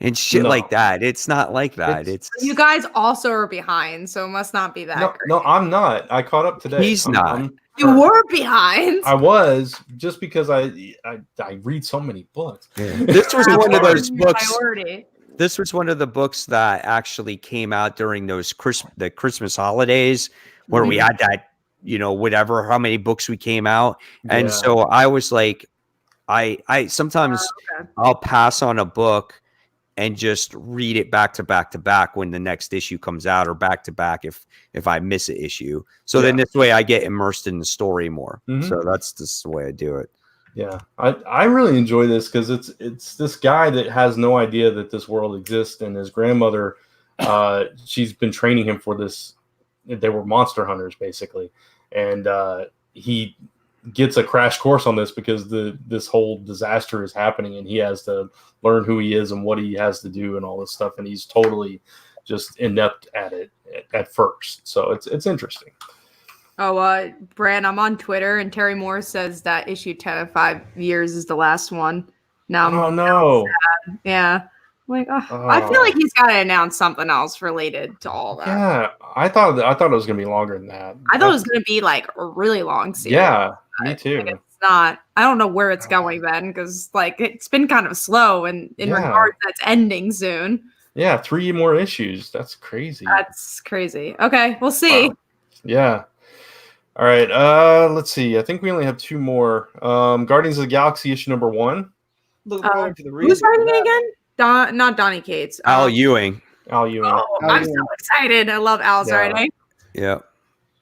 and shit like that. It's not like that. It's you guys also are behind, so it must not be that great. No, I'm not. I caught up today. He's not. You were behind. I was, just because I read so many books. Yeah. This was one of those books. This was one of the books that actually came out during those the Christmas holidays where we had that, whatever, how many books we came out. And so I was like, I sometimes I'll pass on a book and just read it back to back to back when the next issue comes out, or back to back if I miss an issue. So then this way I get immersed in the story more. So that's just the way I do it. Yeah, I really enjoy this because it's this guy that has no idea that this world exists, and his grandmother, she's been training him for this. They were monster hunters basically, and he gets a crash course on this because this whole disaster is happening, and he has to learn who he is and what he has to do and all this stuff, and he's totally just inept at it at first. So it's interesting. Oh, Bran, I'm on Twitter, and Terry Moore says that issue 10 of 5 years is the last one. Now, no. Yeah. I'm like, I feel like he's got to announce something else related to all that. Yeah, I thought it was going to be longer than that. I thought it was going to be like a really long series. Yeah, me too. Like, it's not. I don't know where it's going then, because like it's been kind of slow, and in regards that's ending soon. Yeah, 3 more issues. That's crazy. That's crazy. Okay, we'll see. Wow. Yeah. All right. Let's see. I think we only have 2 more. Guardians of the Galaxy issue number 1. Looking forward to the who's writing it again? Not Donnie Cates. Al Ewing. Al Ewing. Oh, I'm so excited. I love Al's writing. Yeah.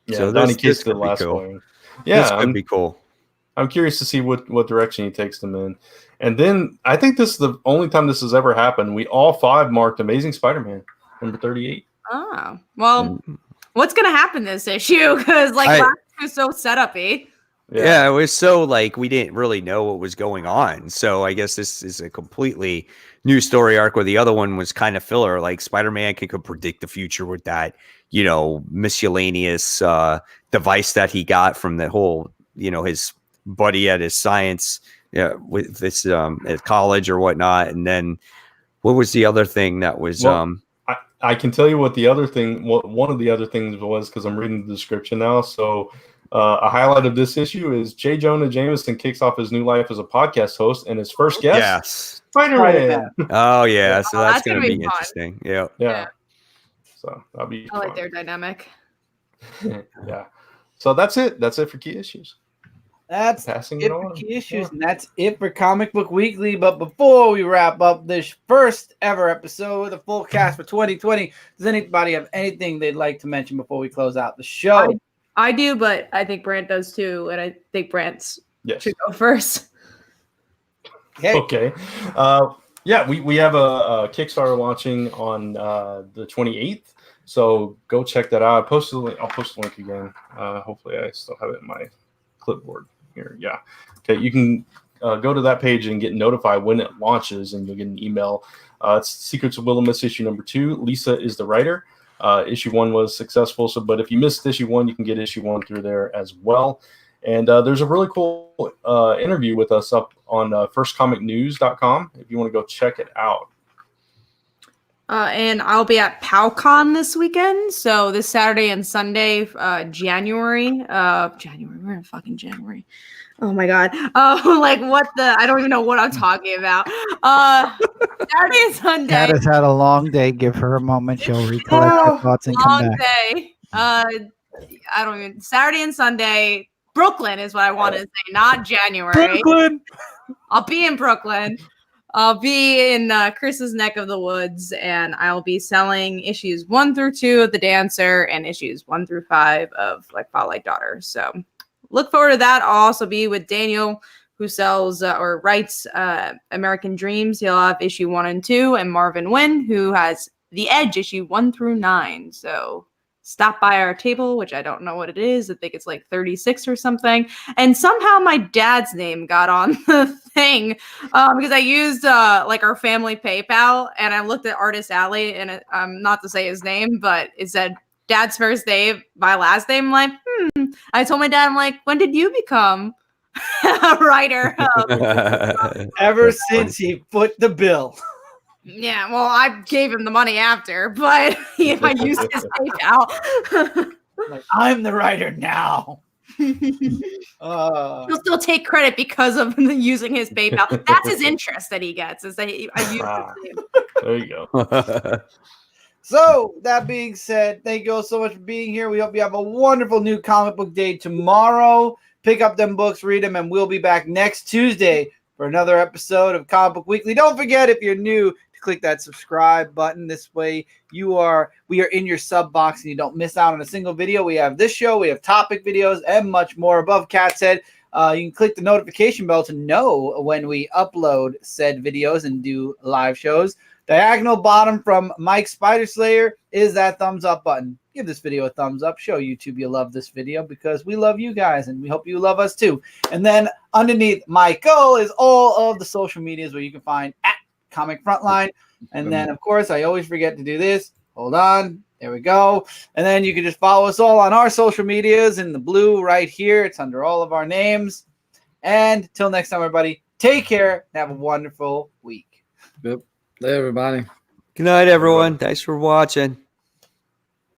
Yeah. So Donnie Cates did the last one. Yeah, this could be cool. I'm curious to see what direction he takes them in. And then I think this is the only time this has ever happened. We all 5 marked Amazing Spider-Man number 38. Oh, well, what's going to happen this issue? Because last was so setup-y. Yeah, it was so like we didn't really know what was going on. So I guess this is a completely new story arc where the other one was kind of filler. Like Spider-Man could predict the future with that, miscellaneous device that he got from the whole, his buddy at his science, with this at college or whatnot. And then what was the other thing that was I can tell you what the other thing, one of the other things was, because I'm reading the description now. So a highlight of this issue is J. Jonah Jameson kicks off his new life as a podcast host, and his first guest, Spider-Man. Oh yeah, so that's going to be interesting. Yeah. So that'll be. I like their dynamic. Yeah. So that's it. That's it for key issues. That's Passing it for key issues, and that's it for Comic Book Weekly. But before we wrap up this first ever episode with a full cast for 2020, does anybody have anything they'd like to mention before we close out the show? I do, but I think Brant does too, and I think Brant should go first. Okay. Yeah, we have a Kickstarter launching on the 28th, so go check that out. I'll post the link again. Hopefully, I still have it in my clipboard here. Yeah. Okay, you can go to that page and get notified when it launches, and you'll get an email. It's Secrets of Wilhelmus issue number 2. Lisa is the writer. Issue 1 was successful, but if you missed issue 1, you can get issue 1 through there as well. And there's a really cool interview with us up on firstcomicnews.com if you want to go check it out. And I'll be at PowCon this weekend. So this Saturday and Sunday, January. We're in fucking January. Oh my God. Like what the, I don't even know what I'm talking about. Saturday and Sunday. Kat has had a long day. Give her a moment. She'll recollect her thoughts and come back. Day. Saturday and Sunday. Brooklyn is what I want to say, not January. Brooklyn. I'll be in Brooklyn. I'll be in Chris's neck of the woods, and I'll be selling issues 1 through 2 of The Dancer and issues 1 through 5 of like Fall Like Daughter. So look forward to that. I'll also be with Daniel, who sells or writes American Dreams. He'll have issue 1 and 2, and Marvin Wynn, who has The Edge issue 1 through 9. So stopped by our table, which I don't know what it is. I think it's like 36 or something. And somehow my dad's name got on the thing because I used like our family PayPal, and I looked at Artist Alley, and not to say his name, but it said Dad's first name, my last name. I'm like, I told my dad, I'm like, when did you become a writer? Ever since he put the bill. Yeah, well, I gave him the money after, but I used his PayPal. Like, I'm the writer now. He'll still take credit because of using his PayPal. That's his interest that he gets. Is that I use his name. There you go. So, that being said, thank you all so much for being here. We hope you have a wonderful new comic book day tomorrow. Pick up them books, read them, and we'll be back next Tuesday for another episode of Comic Book Weekly. Don't forget, if you're new, to click that subscribe button. This way we are in your sub box and you don't miss out on a single video. We have this show, we have topic videos, and much more. Above Cat's head, you can click the notification bell to know when we upload said videos and do live shows. Diagonal bottom from Mike Spider Slayer is that thumbs up button. Give this video a thumbs up. Show YouTube you love this video because we love you guys and we hope you love us too. And then underneath Michael is all of the social medias where you can find at Comic Frontline. And then, of course, I always forget to do this. Hold on. There we go. And then you can just follow us all on our social medias in the blue right here. It's under all of our names. And till next time, everybody, take care and have a wonderful week. Yep. Hey, everybody. Good night, everyone. Thanks for watching.